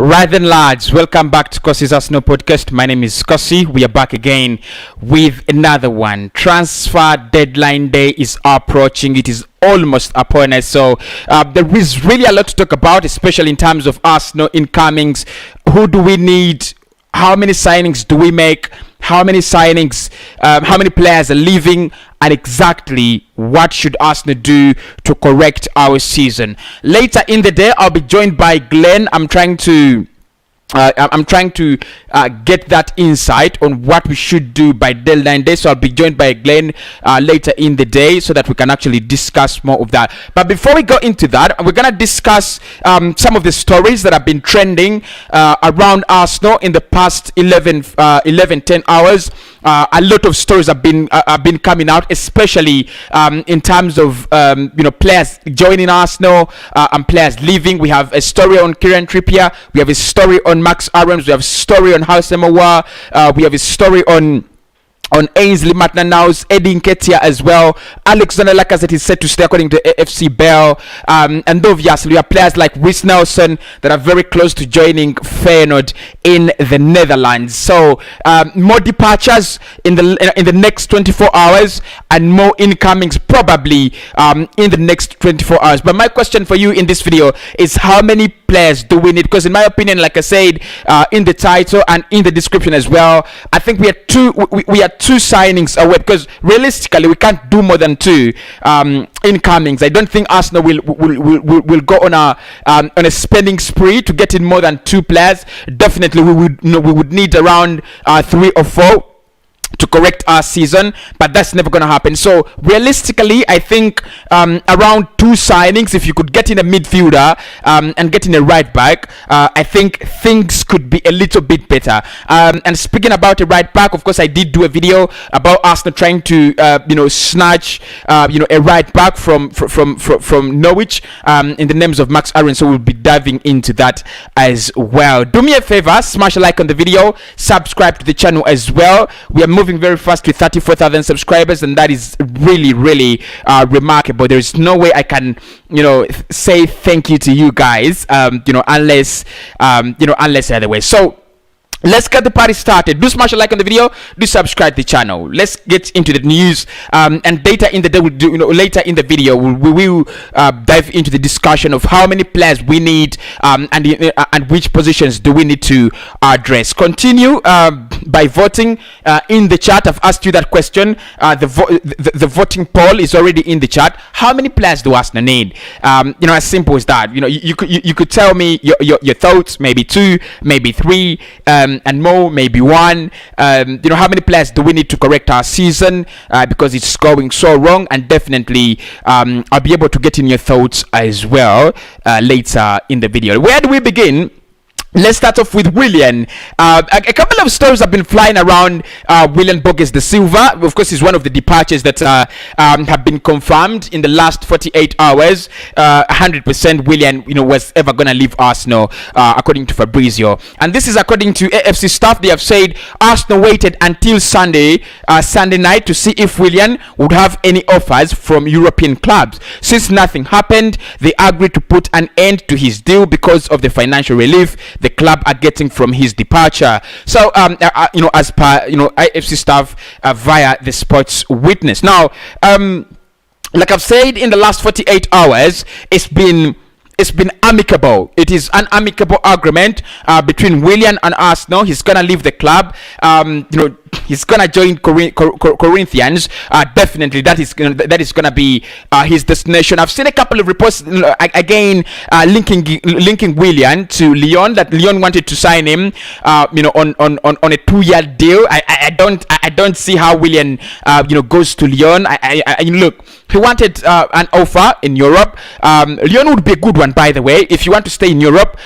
Right then, lads, welcome back to Cossy's Arsenal podcast. My name is Cossy. We are back again with another one. Transfer deadline day is approaching. It is almost upon us. So there is really a lot to talk about, especially in terms of Arsenal incomings. Who do we need? How many signings do we make? How many signings, how many players are leaving, and exactly what should Arsenal do to correct our season? Later in the day, I'll be joined by Glenn. I'm trying to get that insight on what we should do by deadline day. So I'll be joined by Glenn later in the day so that we can actually discuss more of that. But before we go into that, we're going to discuss some of the stories that have been trending around Arsenal in the past 10 hours. A lot of stories have been coming out, especially in terms of players joining Arsenal and players leaving. We have a story on Kieran Trippier. We have a story on Max Aarons. We have a story on AOUAR. We have a story on Ainsley Maitland-Niles, Eddie Nketiah as well. Alexander Lacazette is set to stay according to AFC Bell. And obviously we have players like Reece Nelson that are very close to joining Feyenoord in the Netherlands. So more departures in the next 24 hours and more incomings probably in the next 24 hours. But my question for you in this video is, how many players do we need? Because in my opinion, like I said in the title and in the description as well, I think we are two signings away, because realistically we can't do more than two incomings. I don't think Arsenal will go on a spending spree to get in more than two players. Definitely we would need around 3 or 4 to correct our season, but that's never going to happen. So realistically, I think around 2 signings, if you could get in a midfielder and get in a right back, I think things could be a little bit better. And speaking about a right back, of course, I did do a video about Arsenal trying to snatch a right back from Norwich in the names of Max Aarons. So we'll be diving into that as well. Do me a favor, smash a like on the video, subscribe to the channel as well. We are moving very fast with 34,000 subscribers, and that is really remarkable. There is no way I can say thank you to you guys unless other way. So let's get the party started. Do smash a like on the video. Do subscribe to the channel. Let's get into the news and data in the day. We'll do, later in the video we will dive into the discussion of how many players we need and which positions do we need to address. Continue by voting in the chat. I've asked you that question. The voting poll is already in the chat. How many players do Arsenal need? As simple as that. You could tell me your thoughts. Maybe 2, maybe 3. And more, maybe 1. How many players do we need to correct our season because it's going so wrong? And definitely I'll be able to get in your thoughts as well later in the video. Where do we begin? Let's start off with Willian. A couple of stories have been flying around Willian Borges da Silva. Of course, he's one of the departures that have been confirmed in the last 48 hours. 100% Willian, was ever going to leave Arsenal, according to Fabrizio. And this is according to AFC staff. They have said Arsenal waited until Sunday night to see if Willian would have any offers from European clubs. Since nothing happened, they agreed to put an end to his deal because of the financial relief the club are getting from his departure. So as per IFC staff via the Sports Witness. Now like I've said, in the last 48 hours it's been amicable. It is an amicable agreement between Willian and Arsenal. He's gonna leave the club. He's gonna join Corinthians. Definitely, that is gonna be his destination. I've seen a couple of reports again linking Willian to Lyon, that Lyon wanted to sign him, on a 2-year deal. I don't see how Willian goes to Lyon. Look, he wanted an offer in Europe. Lyon would be a good one, by the way. If you want to stay in Europe,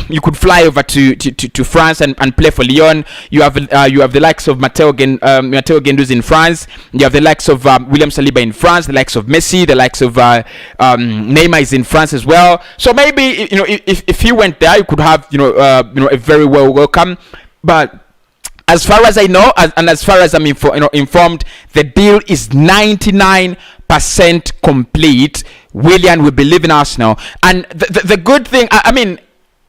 you could fly over to France and play for Lyon. You have the likes of Matteo Guendouzi in France. You have the likes of William Saliba in France, the likes of Messi, the likes of Neymar is in France as well. So maybe if he went there, you could have a very well welcome. But as far as I know, and as far as I'm informed, the deal is 99% complete. Willian will be leaving Arsenal, and the good thing,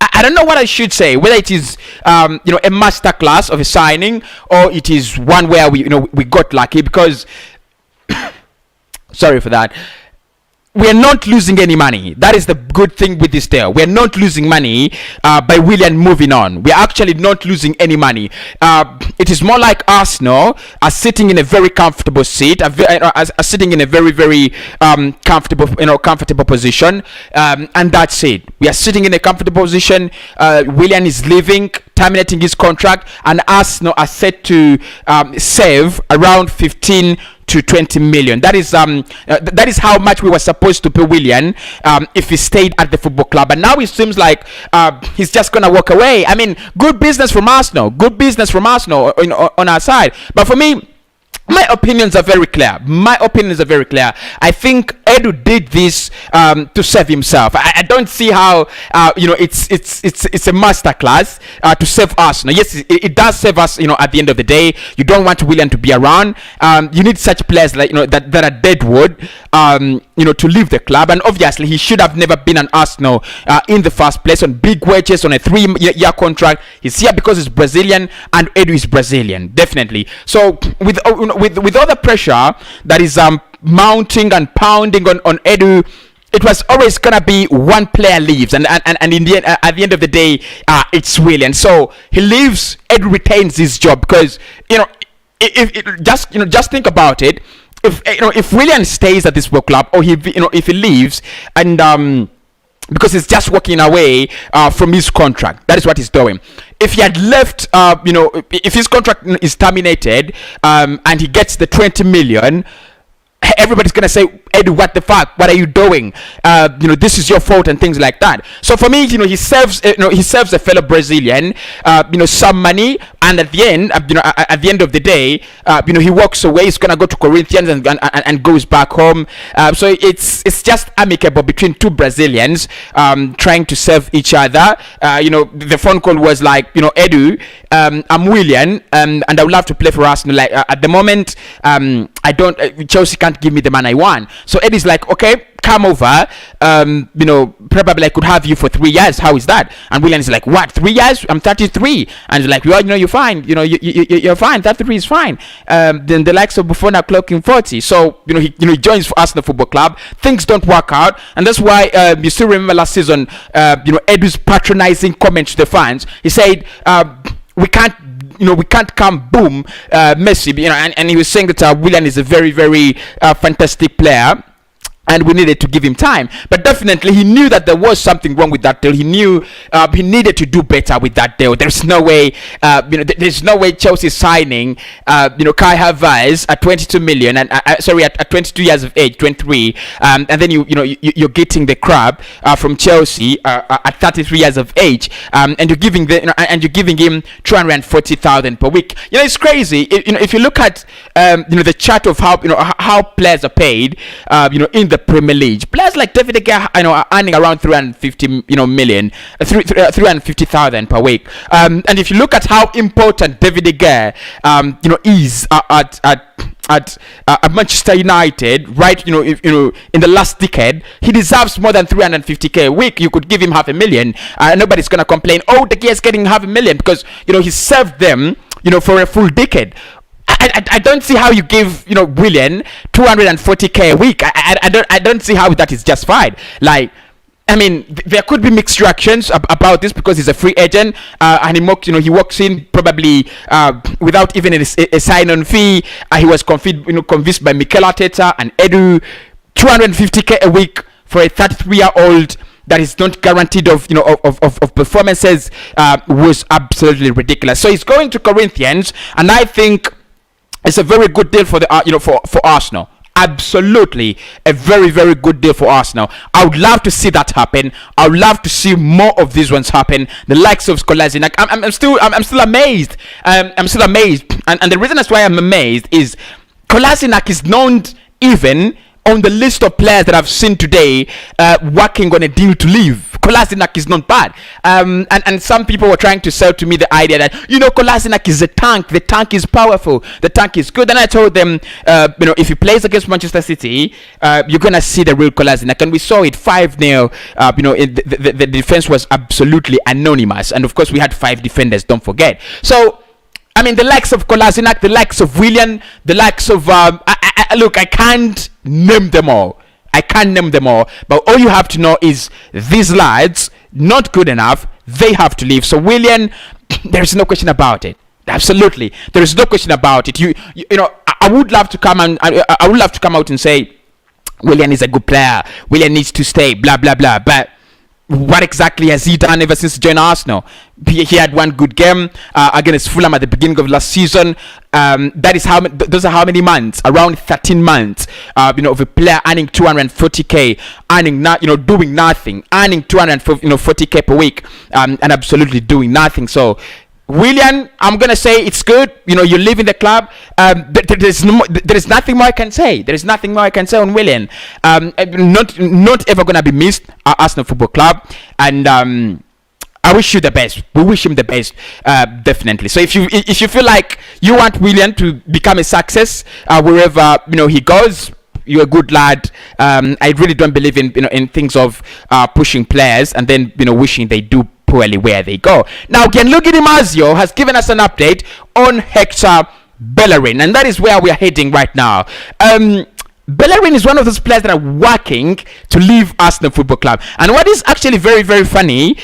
I don't know what I should say, whether it is a masterclass of a signing, or it is one where we got lucky, because sorry for that. We're not losing any money. That is the good thing with this deal. We're not losing money by Willian moving on. We're actually not losing any money. It is more like Arsenal are sitting in a very comfortable seat, are sitting in a very, very comfortable position, and that's it. We are sitting in a comfortable position. Willian is leaving, terminating his contract, and Arsenal are set to save around 15 to 20 million. That is how much we were supposed to pay Willian if he stayed at the football club. And now it seems like he's just gonna walk away. I mean, good business from Arsenal on our side. But for me, my opinions are very clear. I think Edu did this to save himself. I don't see how it's a masterclass to save Arsenal. Yes, it does save us. At the end of the day, you don't want Willian to be around. You need such players like that are deadwood. To leave the club, and obviously he should have never been an Arsenal in the first place on big wages on a 3-year contract. He's here because he's Brazilian, and Edu is Brazilian, definitely. So with all the pressure that is mounting and pounding on Edu, it was always gonna be one player leaves, and in the end, at the end of the day, it's Willian. So he leaves, Edu retains his job, because just think about it. If Willian stays at this football club, or if he leaves, and because he's just walking away from his contract, that is what he's doing. If he had left, if his contract is terminated, and he gets the 20 million, everybody's gonna say, Edu, what the fuck? What are you doing? This is your fault, and things like that. So for me, he serves a fellow Brazilian, some money, and at the end of the day, he walks away. He's gonna go to Corinthians and goes back home. So it's just amicable between two Brazilians trying to serve each other. The phone call was like, Edu, I'm Willian, and I would love to play for Arsenal. Like at the moment, Chelsea can't give me the man I want. So Eddie's like, okay, come over. Probably I could have you for 3 years. How is that? And William is like, what? 3 years? I'm 33. And he's like, well, you're fine. You're fine. 33 is fine. Then the likes of Buffon are clocking 40. So he joins Arsenal Football Club. Things don't work out, and that's why you still remember last season. Edu's patronizing comment to the fans. He said, we can't come boom Messi, and he was saying that Willian is a very, very fantastic player, and we needed to give him time. But definitely he knew that there was something wrong with that deal. He knew he needed to do better with that deal. There's no way there's no way Chelsea signing Kai Havertz at 22 million, and at 22 years of age, 23, and then you're getting the crab from Chelsea at 33 years of age, and you're giving him 240,000 per week. It's crazy. If you look at the chart of how players are paid in the Premier League, players like David De Gea are earning around 350 million, 350,000 per week. And if you look at how important David De Gea is at Manchester United, right? In the last decade, he deserves more than 350k a week. You could give him 500,000, and nobody's gonna complain. Oh, De Gea is getting 500,000 because he served them for a full decade. I don't see how you give Willian 240k a week. I don't see how that is justified. Like, I mean, there could be mixed reactions about this because he's a free agent, and he walks in probably without even a sign-on fee. He was convinced by Mikel Arteta and Edu. 250k a week for a 33-year-old that is not guaranteed of performances was absolutely ridiculous. So he's going to Corinthians, and I think it's a very good deal for for Arsenal. Absolutely a very, very good deal for Arsenal. I would love to see that happen. I would love to see more of these ones happen. The likes of Cossy. I'm still amazed. I'm still amazed. And the reason that's why I'm amazed is Kolasinac is known even on the list of players that I've seen today working on a deal to leave, Kolasinac is not bad. And some people were trying to sell to me the idea that, Kolasinac is a tank. The tank is powerful. The tank is good. And I told them, if he plays against Manchester City, you're going to see the real Kolasinac. And we saw it 5-0. The defense was absolutely anonymous. And of course, we had 5 defenders, don't forget. So, I mean, the likes of Kolasinac, the likes of Willian, the likes of... look, I can't name them all. But all you have to know is these lads, not good enough. They have to leave. So Willian, there's no question about it. Absolutely, there is no question about it. I would love to come out and say Willian is a good player. Willian needs to stay. Blah blah blah. But what exactly has he done ever since he joined Arsenal? He had one good game against Fulham at the beginning of last season. Those are how many months? Around 13 months. Of a player earning 240k, doing nothing, earning 240k per week, and absolutely doing nothing. So, Willian, I'm gonna say it's good. You're leaving the club. There is nothing more I can say. There is nothing more I can say on Willian. Not ever gonna be missed at Arsenal Football Club. And I wish you the best. We wish him the best, definitely. So if you feel like you want Willian to become a success wherever he goes, you're a good lad. I really don't believe in things of pushing players and then wishing they do poorly where they go. Now, Gianluigi Di Marzio has given us an update on Hector Bellerin, and that is where we are heading right now. Bellerin is one of those players that are working to leave Arsenal Football Club. And what is actually very, very funny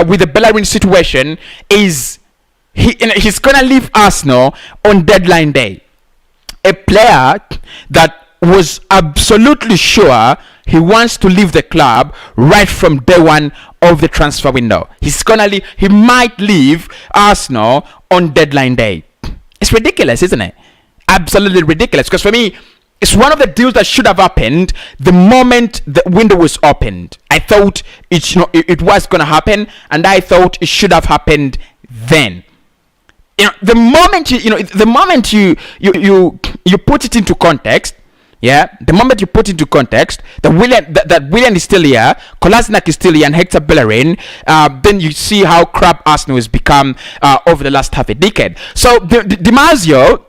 with the Bellerin situation is he's going to leave Arsenal on deadline day. A player that was absolutely sure he wants to leave the club right from day one of the transfer window. He might leave Arsenal on deadline day. It's ridiculous, isn't it? Absolutely ridiculous. Because for me, it's one of the deals that should have happened the moment the window was opened. I thought it was going to happen, and I thought it should have happened then. The moment you put it into context. Yeah, the moment you put into context that Willian is still here, Kolasinac is still here, and Hector Bellerin, then you see how crap Arsenal has become over the last half a decade. So Di Marzio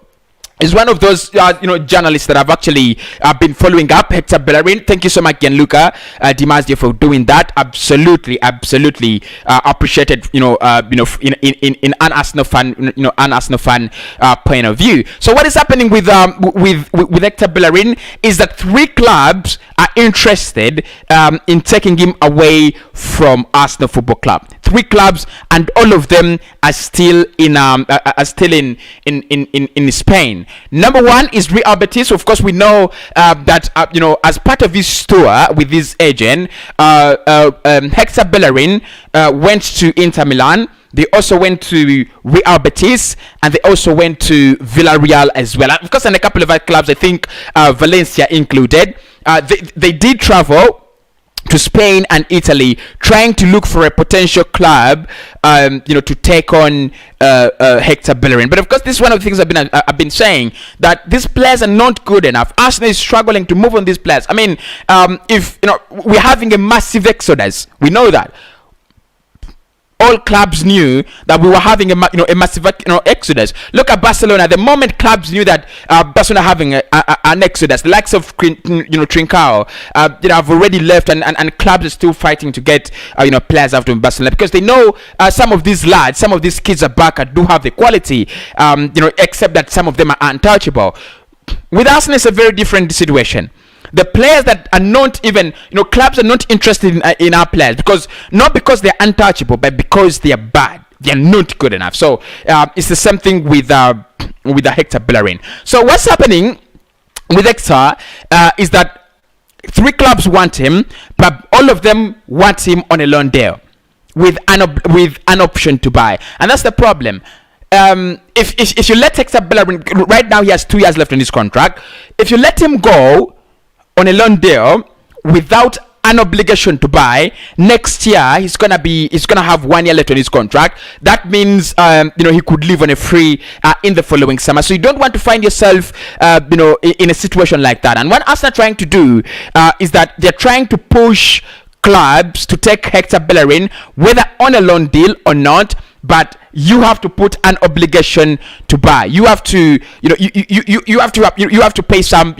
is one of those journalists that have actually been following up Hector Bellerin. Thank you so much, Gianluca Di Marzio, for doing that. Absolutely appreciated. In an Arsenal fan, point of view. So what is happening with Hector Bellerin is that 3 clubs are interested in taking him away from Arsenal Football Club. 3 clubs, and all of them are still in Spain. Number 1 is Real Betis. Of course, we know that as part of his tour with his agent, Hector Bellerin went to Inter Milan. They also went to Real Betis, and they also went to Villarreal as well. Of course, and a couple of other clubs, I think Valencia included. They did travel to Spain and Italy, trying to look for a potential club, to take on Hector Bellerin. But of course, this is one of the things I've been saying, that these players are not good enough. Arsenal is struggling to move on these players. I mean, if we're having a massive exodus, we know that. All clubs knew that we were having a massive exodus. Look at Barcelona. The moment clubs knew that Barcelona having an exodus, the likes of Trincao, have already left, and clubs are still fighting to get players out of Barcelona, because they know some of these lads, some of these kids at Barca do have the quality, except that some of them are untouchable. With Arsenal, it's a very different situation. The players that are not even, clubs are not interested in our players, not because they're untouchable, but because they are bad. They are not good enough. So it's the same thing with the Hector Bellerin. So what's happening with Hector is that 3 clubs want him, but all of them want him on a loan deal with an option to buy, and that's the problem. If you let Hector Bellerin, right now he has 2 years left on his contract. If you let him go on a loan deal without an obligation to buy. Next year he's gonna have 1 year left on his contract. That means he could leave on a free in the following summer. So you don't want to find yourself in a situation like that. And what Arsenal are trying to do is that they're trying to push clubs to take Hector Bellerin, whether on a loan deal or not, but you have to put an obligation to buy. You have to, you have to pay some,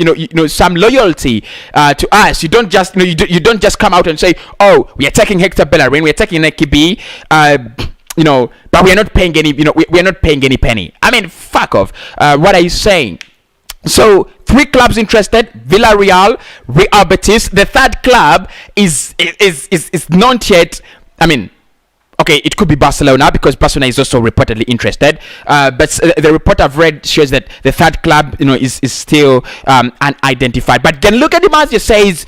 some loyalty to us. You don't just, you don't just come out and say, oh, we are taking Hector Bellerin, we are taking hakimi, but we are not paying any, we are not paying any penny. I mean, fuck off. What are you saying? So 3 clubs interested: Villarreal, Real Betis. The third club is not yet. I mean, okay, it could be Barcelona, because Barcelona is also reportedly interested. But the report I've read shows that the third club, is still unidentified. But then look at the Mazia says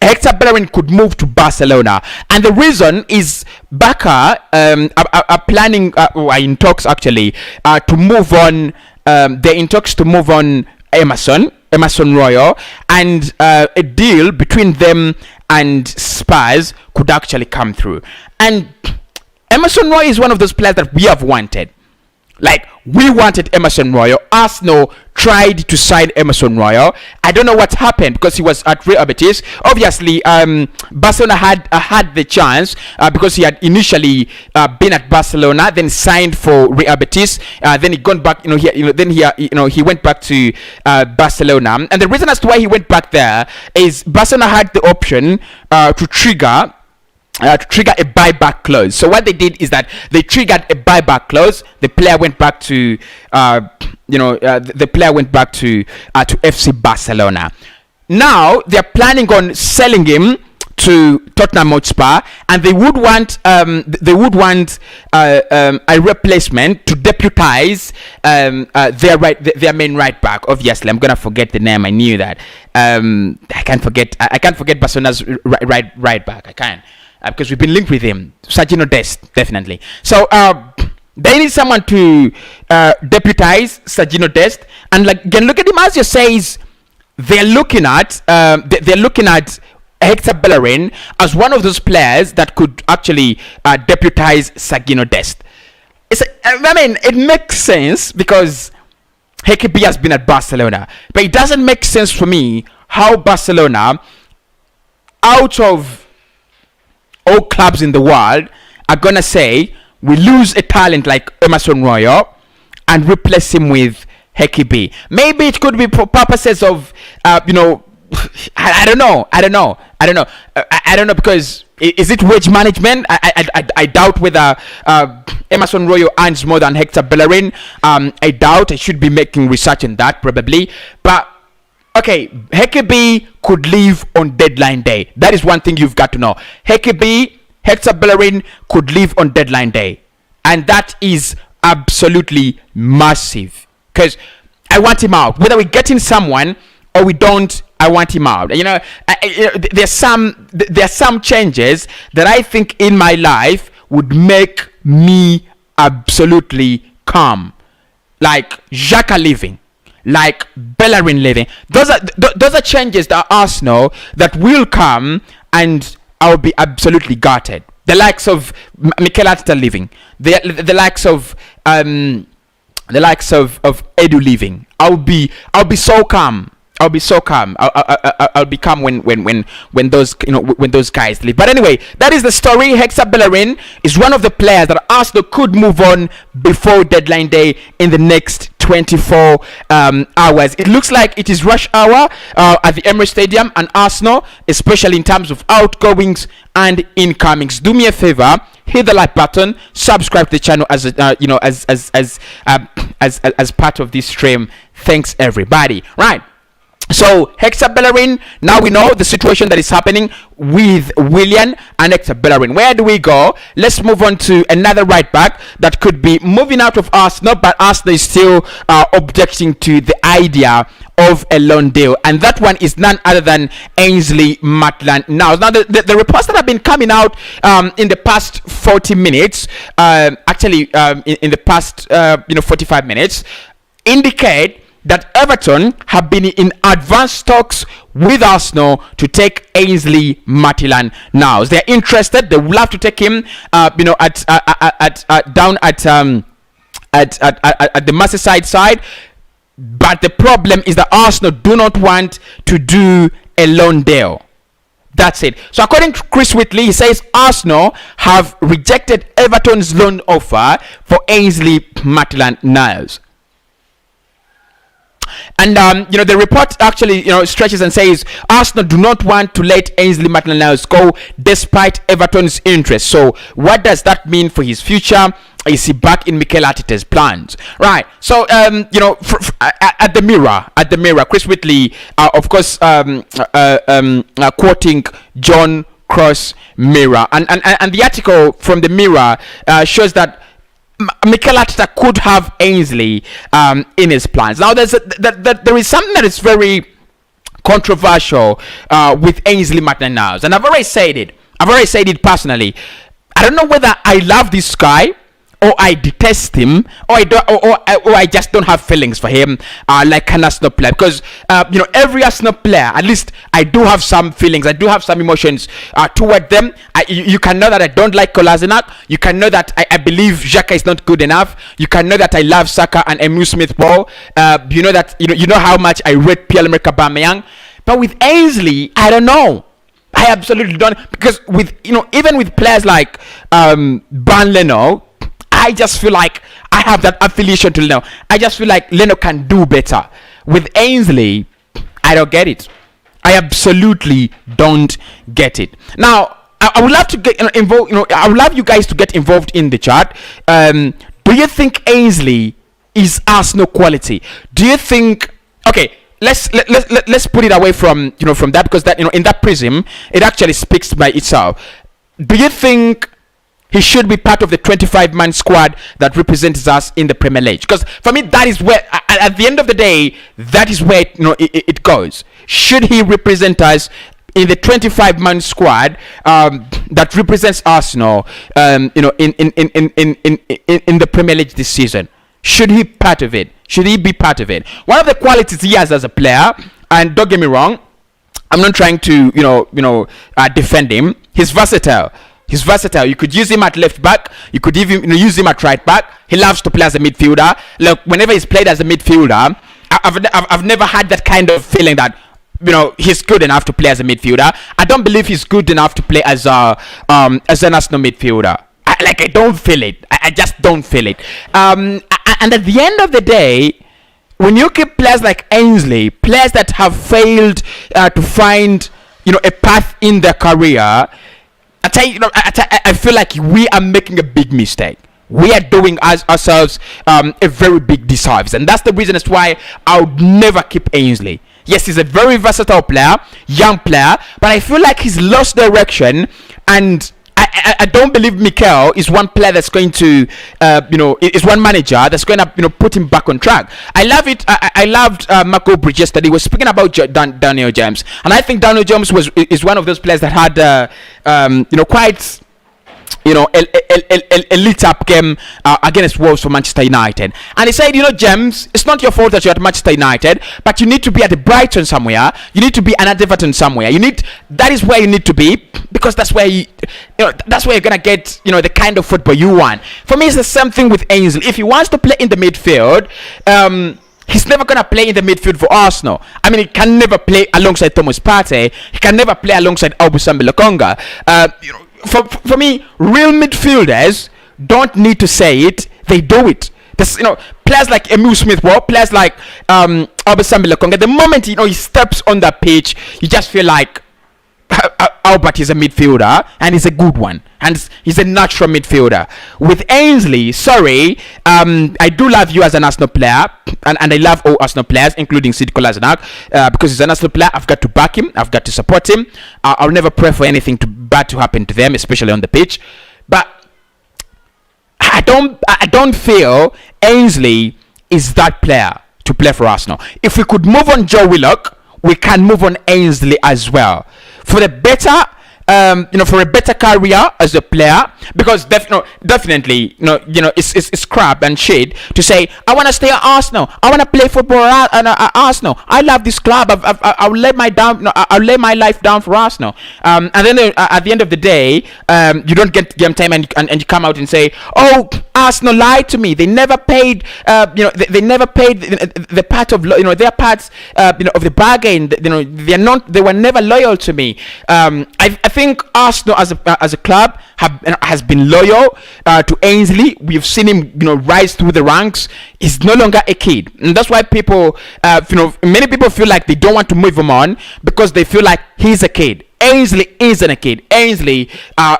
Hector Bellerin could move to Barcelona, and the reason is Barca are planning, in talks actually, to move on. They're in talks to move on Emerson Royal, and a deal between them and Spurs could actually come through. And Emerson Royal is one of those players that we have wanted. Like, we wanted Emerson Royal. Arsenal tried to sign Emerson Royal. I don't know what happened, because he was at Real Betis. Obviously, Barcelona had the chance because he had initially been at Barcelona, then signed for Real Betis. Then he gone back. He went back to Barcelona. And the reason as to why he went back there is Barcelona had the option to trigger a buyback clause. So what they did is that they triggered a buyback clause. The player went back to FC Barcelona. Now they're planning on selling him to Tottenham Hotspur, and they would want a replacement to deputize their main right back. Obviously, I'm gonna forget the name. I knew that. I can't forget Barcelona's right back. I can't. Because we've been linked with him, Sergino Dest, definitely. So they need someone to deputize Sergino Dest, and like again, look at the Mazia says they're looking at Hector Bellerin as one of those players that could actually deputize Sergino Dest. It makes sense because Hakimi has been at Barcelona, but it doesn't make sense for me how Barcelona, out of all clubs in the world, are gonna say we lose a talent like Emerson Royal and replace him with Hakimi. Maybe it could be for purposes of I don't know, because is it wage management? I doubt whether Emerson Royal earns more than Hector Bellerin. I doubt. I should be making research on that probably, but okay, Hakimi could leave on deadline day. That is one thing you've got to know. Hector Bellerin could leave on deadline day, and that is absolutely massive, because I want him out. Whether we get in someone or we don't, I want him out. There's some changes that I think in my life would make me absolutely calm, like Xhaka leaving, like Bellerin leaving. Those are changes that Arsenal that will come, and I'll be absolutely gutted. The likes of Mikel Arteta leaving, the likes of Edu leaving. I'll be so calm. I'll be so calm. I'll be calm when those guys leave. But anyway, that is the story. Hector Bellerin is one of the players that Arsenal could move on before deadline day in the next 24 hours. It looks like it is rush hour at the Emirates Stadium, and Arsenal, especially in terms of outgoings and incomings. Do me a favor, hit the like button, subscribe to the channel as part of this stream. Thanks everybody. Right. So Hector Bellerin, now we know the situation that is happening with Willian and Hector Bellerin. Where do we go? Let's move on to another right back that could be moving out of Arsenal, but Arsenal is still objecting to the idea of a loan deal, and that one is none other than Ainsley Maitland-Niles. Now the reports that have been coming out in the past 40 minutes, in the past 45 minutes, indicate that Everton have been in advanced talks with Arsenal to take Ainsley Maitland-Niles. They're interested. They would love to take him. Down at the Merseyside side. But the problem is that Arsenal do not want to do a loan deal. That's it. So according to Chris Whitley, he says Arsenal have rejected Everton's loan offer for Ainsley Maitland-Niles. And the report actually stretches and says Arsenal do not want to let Ainsley Maitland-Niles go despite Everton's interest. So what does that mean for his future? Is he back in Mikel Arteta's plans? Right. So at the Mirror, Chris Whitley, of course, quoting John Cross Mirror, and the article from the Mirror shows that Mikel Arteta could have Ainsley in his plans. Now, there is something that is very controversial with Ainsley Maitland-Niles, and I've already said it personally. I don't know whether I love this guy or I detest him, or I just don't have feelings for him, like an Arsenal player. Because every Arsenal player, at least I do have some feelings, I do have some emotions toward them. You can know that I don't like Kolasinac. You can know that I believe Xhaka is not good enough. You can know that I love Saka and Emile Smith-Rowe. You know that you know how much I rate Pierre-Emerick Aubameyang. But with Ainsley, I don't know. I absolutely don't, because with even with players like Ban Leno, I just feel like I have that affiliation to Leno. I just feel like Leno can do better. With Ainsley, I don't get it. I absolutely don't get it. Now, I would love to get involved. I would love you guys to get involved in the chat. Do you think Ainsley is Arsenal quality? Do you think? Okay, let's put it away from from that, because that in that prism it actually speaks by itself. Do you think he should be part of the 25-man squad that represents us in the Premier League? Because for me, that is where, at the end of the day, that is where it goes. Should he represent us in the 25-man squad that represents Arsenal, in the Premier League this season? Should he part of it? Should he be part of it? One of the qualities he has as a player, and don't get me wrong, I'm not trying to defend him. He's versatile. He's versatile. You could use him at left back. You could even use him at right back. He loves to play as a midfielder. Look, whenever he's played as a midfielder, I've never had that kind of feeling that he's good enough to play as a midfielder. I don't believe he's good enough to play as an Arsenal midfielder. I don't feel it. I just don't feel it. And at the end of the day, when you keep players like Ainsley, players that have failed to find a path in their career, I feel like we are making a big mistake. We are doing ourselves a very big disservice, and that's the reason as why I would never keep Ainsley. Yes, he's a very versatile player, young player, but I feel like he's lost direction, and I don't believe Mikel is one player that's going to, is one manager that's going to, put him back on track. I love it. I loved Marco Bridge yesterday. He was speaking about Daniel James, and I think Daniel James is one of those players that had, quite, a lit up game against Wolves for Manchester United. And he said, James, it's not your fault that you're at Manchester United, but you need to be at Brighton somewhere. You need to be at Everton somewhere. That is where you need to be, because that's where that's where you're gonna get the kind of football you want. For me, it's the same thing with Ainsley. If he wants to play in the midfield, he's never gonna play in the midfield for Arsenal. I mean, he can never play alongside Thomas Partey. He can never play alongside Obusambi Lokonga. For me, real midfielders don't need to say it; they do it. Players like Emile Smith-Rowe, players like Obusambi Lokonga. The moment he steps on the pitch, you just feel like Albert is a midfielder, and he's a good one, and he's a natural midfielder. With Ainsley, sorry, I do love you as an Arsenal player, and I love all Arsenal players, including Sid Kolasinac, because he's an Arsenal player. I've got to back him. I've got to support him. I'll never pray for anything bad to happen to them, especially on the pitch. But I don't feel Ainsley is that player to play for Arsenal. If we could move on Joe Willock, we can move on Ainsley as well. For the better for a better career as a player, because definitely, it's crap and shit to say, I want to stay at Arsenal, I want to play football at Arsenal, I love this club, I'll lay my life down for Arsenal, and then at the end of the day, you don't get game time, and you come out and say, oh, Arsenal lied to me, they never paid they never paid the part of their parts of the bargain, they were never loyal to me. I think Arsenal as a club has been loyal to Ainsley. We've seen him rise through the ranks. He's no longer a kid, and that's why people many people feel like they don't want to move him on because they feel like he's a kid. Ainsley isn't a kid. Ainsley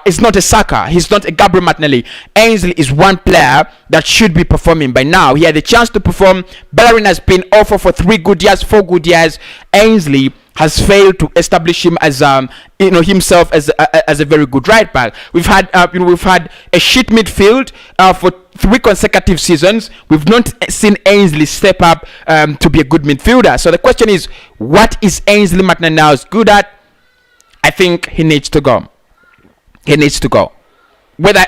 is not a Saka. He's not a Gabriel Martinelli. Ainsley is one player that should be performing by now. He had the chance to perform. Bellerin has been offered for 3 good years, 4 good years. Ainsley has failed to establish him as himself as a very good right back. We've had a shit midfield for 3 consecutive seasons. We've not seen Ainsley step up to be a good midfielder. So the question is, what is Ainsley Maitland-Niles good at? I think he needs to go. He needs to go. Whether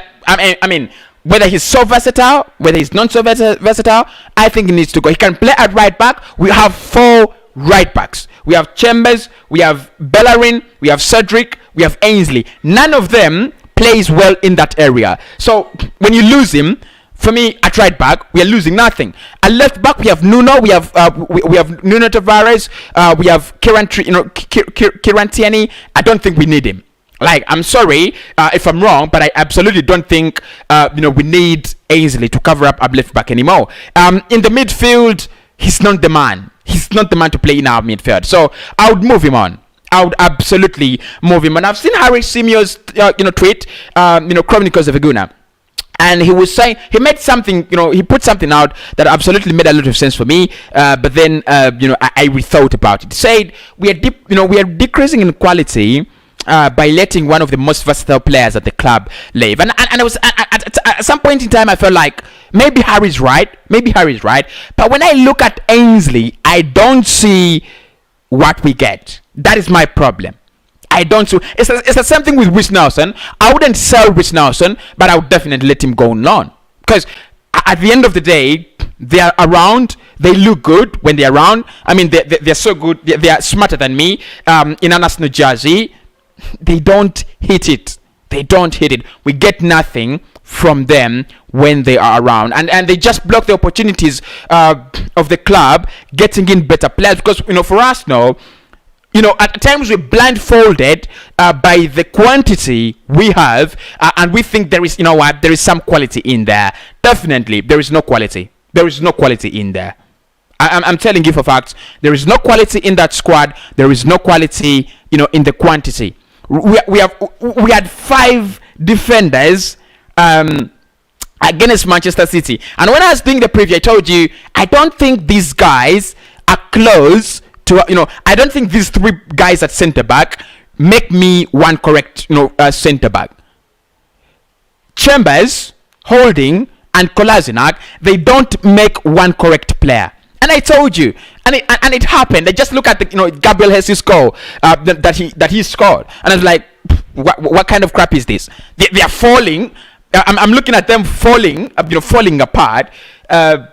he's so versatile, whether he's not so versatile, I think he needs to go. He can play at right back. We have 4 right backs. We have Chambers, we have Bellerin, we have Cedric, we have Ainsley. None of them plays well in that area. So when you lose him, for me, at right back, we are losing nothing. At left back, we have Nuno, we have Nuno Tavares, we have Kieran Tierney. I don't think we need him. Like, I'm sorry if I'm wrong, but I absolutely don't think we need Ainsley to cover up our left back anymore. In the midfield, he's not the man. He's not the man to play in our midfield. So I would move him on. I would absolutely move him on. I've seen Harry Simio's tweet, Chronicles of Aguna. And he was saying, he made something, he put something out that absolutely made a lot of sense for me. But then, I rethought about it. He said, we are decreasing in quality by letting one of the most versatile players at the club leave. And it was at some point in time, I felt like maybe Harry's right. But when I look at Ainsley, I don't see what we get. That is my problem. I don't see. It's the same thing with Rhys Nelson. I wouldn't sell Rhys Nelson, but I would definitely let him go on. Because at the end of the day, they are around. They look good when they're around. I mean, they're so good. They are smarter than me. In an Arsenal jersey, they don't hit it. We get nothing from them when they are around, and they just block the opportunities of the club getting in better players. Because for Arsenal, at times we're blindfolded by the quantity we have, and we think there is, there is some quality in there. Definitely, there is no quality. There is no quality in there. I'm telling you for facts, there is no quality in that squad. There is no quality, in the quantity. We had 5 defenders against Manchester City, and when I was doing the preview, I told you I don't think these guys are close to, I don't think these 3 guys at centre back make me one correct centre back. Chambers, Holding, and Kolasinac, they don't make one correct player. And I told you, and it happened. I just look at the Gabriel Jesus goal that he scored, and I was like, what kind of crap is this? They are falling. I'm looking at them falling apart, and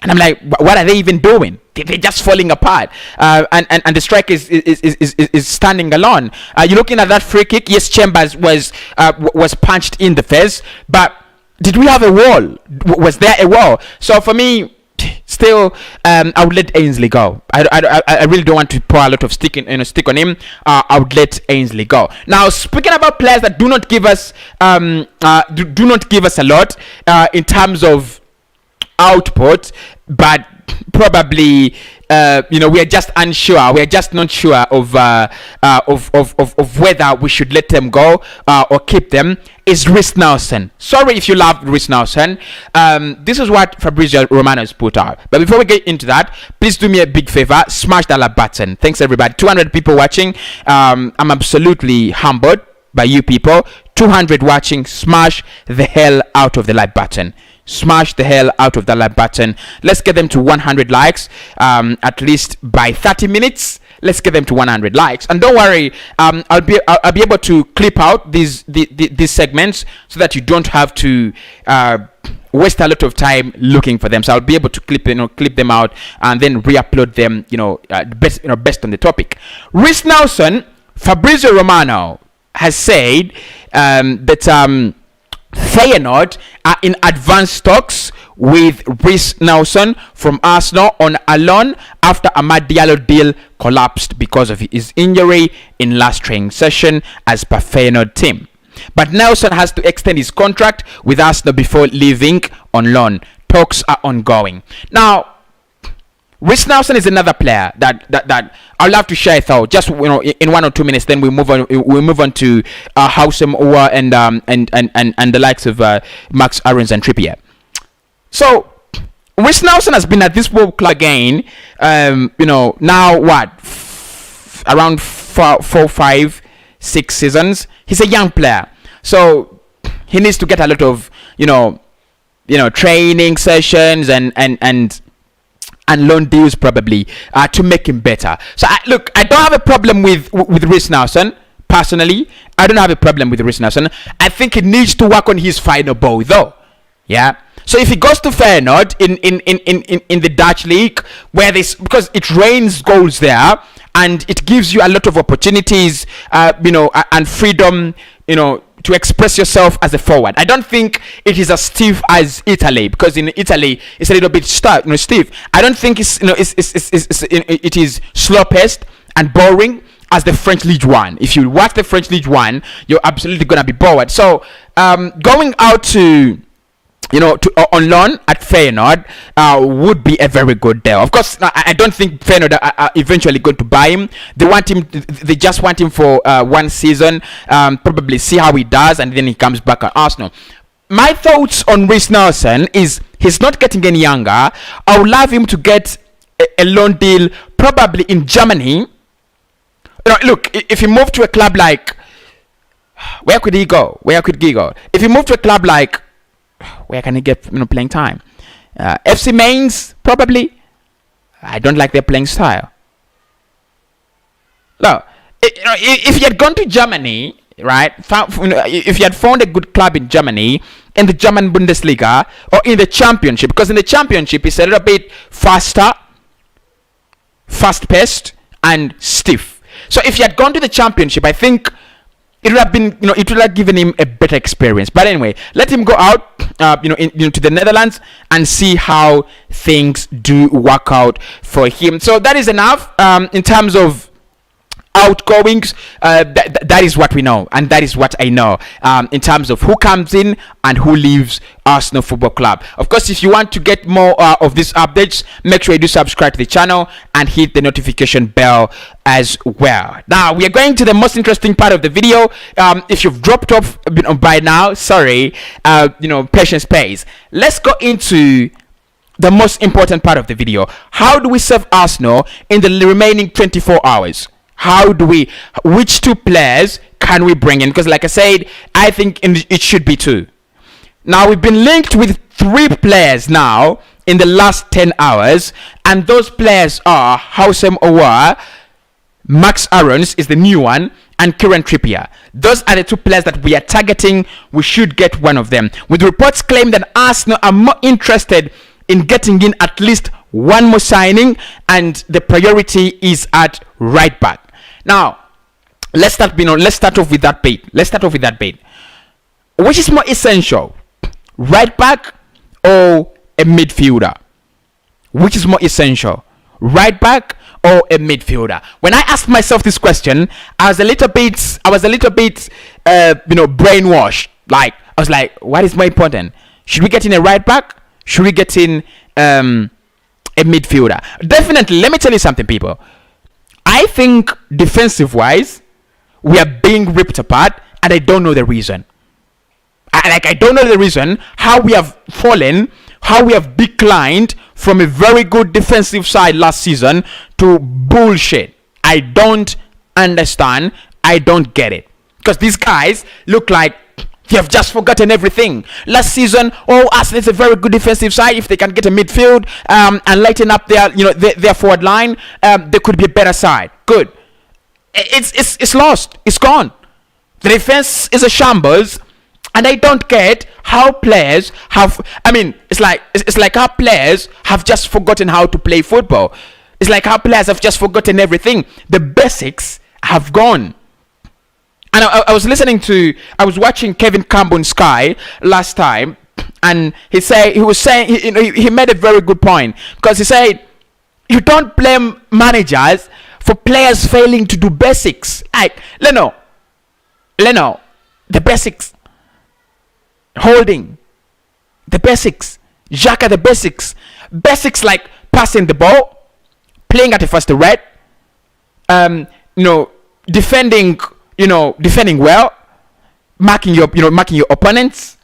I'm like, what are they even doing? They're just falling apart, and the striker is standing alone. You're looking at that free kick. Yes, Chambers was punched in the face, but did we have a wall? Was there a wall? So for me, still, I would let Ainsley go. I really don't want to pour a lot of stick on him. I would let Ainsley go. Now, speaking about players that do not give us a lot in terms of output, but probably we are just unsure. We are just not sure of whether we should let them go or keep them. Is Rhys Nelson. Sorry if you love Rhys Nelson. This is what Fabrizio Romano has put out. But before we get into that, please do me a big favor. Smash that like button. Thanks everybody. 200 people watching. I'm absolutely humbled by you people. 200 watching. Smash the hell out of the like button. Smash the hell out of that like button. Let's get them to 100 likes at least by 30 minutes. let's get them to 100 likes. And don't worry, I'll be able to clip out these segments so that you don't have to waste a lot of time looking for them. So I'll be able to clip them out and then re-upload them, based on the topic. Reiss Nelson, Fabrizio Romano has said that Feyenoord are in advanced talks with Reiss Nelson from Arsenal on a loan after Amad Diallo deal collapsed because of his injury in last training session as per Feyenoord team. But Nelson has to extend his contract with Arsenal before leaving on loan. Talks are ongoing. Now, Reiss Nelson is another player that I'd love to share thought. Just in 1 or 2 minutes, then we move on. We move on to AOUAR and the likes of Max Aarons and Trippier. So Reiss Nelson has been at this World Club again. Now what? Around 4, 5, 6 seasons. He's a young player, so he needs to get a lot of training sessions and loan deals probably to make him better. So I don't have a problem with Reiss Nelson personally. I don't have a problem with Reiss Nelson. I think he needs to work on his final ball though. Yeah. So if he goes to Feyenoord in the Dutch league, because it rains goals there and it gives you a lot of opportunities, and freedom, to express yourself as a forward. I don't think it is as stiff as Italy, because in Italy it's a little bit stiff. I don't think it is slow-paced and boring as the French League One. If you watch the French League One, you're absolutely gonna be bored. So going out to on loan at Feyenoord would be a very good deal. Of course, I don't think Feyenoord are eventually going to buy him. They just want him for 1 season, probably see how he does, and then he comes back on Arsenal. My thoughts on Reiss Nelson is he's not getting any younger. I would love him to get a loan deal, probably in Germany. Look, if he moved to a club like, where could he go? If he moved to a club like, where can he get playing time? FC Mainz, probably. I don't like their playing style. No, if he had gone to Germany, right? If he had found a good club in Germany, in the German Bundesliga or in the Championship, because in the Championship it's a little bit faster, fast-paced, and stiff. So if he had gone to the Championship, I think it would have been, it would have given him a better experience. But anyway, let him go out, to the Netherlands and see how things do work out for him. So that is enough in terms of outgoings. That is what we know, and that is what I know in terms of who comes in and who leaves Arsenal Football Club. Of course, if you want to get more of these updates, make sure you do subscribe to the channel and hit the notification bell as well. Now we are going to the most interesting part of the video. If you've dropped off by now, sorry, patience pays. Let's go into the most important part of the video. How do we save Arsenal in the remaining 24 hours? Which 2 players can we bring in? Because like I said, I think it should be 2. Now we've been linked with 3 players now in the last 10 hours, and those players are AOUAR, Max Aarons is the new one, and Kieran Trippier. Those are the 2 players that we are targeting. We should get one of them, with reports claim that Arsenal are more interested in getting in at least one more signing, and the priority is at right back. Now, let's start off with that bit. Which is more essential, right back or a midfielder? Which is more essential, right back or a midfielder? When I asked myself this question, I was a little bit brainwashed. Like, I was like, what is more important? Should we get in a right back? Should we get in a midfielder? Definitely. Let me tell you something, people. I think defensive-wise, we are being ripped apart, and I don't know the reason. I don't know the reason how we have fallen, how we have declined from a very good defensive side last season to bullshit. I don't understand. I don't get it. Because these guys look like You have just forgotten everything. Last season, Arsenal is a very good defensive side. If they can get a midfield and lighten up their forward line, they could be a better side. Good. It's lost. It's gone. The defense is a shambles, and I don't get how players have. I mean, it's like how players have just forgotten how to play football. It's like how players have just forgotten everything. The basics have gone. And I was watching Kevin Campbell on Sky last time, and he made a very good point, because he said you don't blame managers for players failing to do basics. Like Leno, the basics, holding, the basics, Xhaka, the basics like passing the ball, playing at a faster rate, defending well, marking your opponents,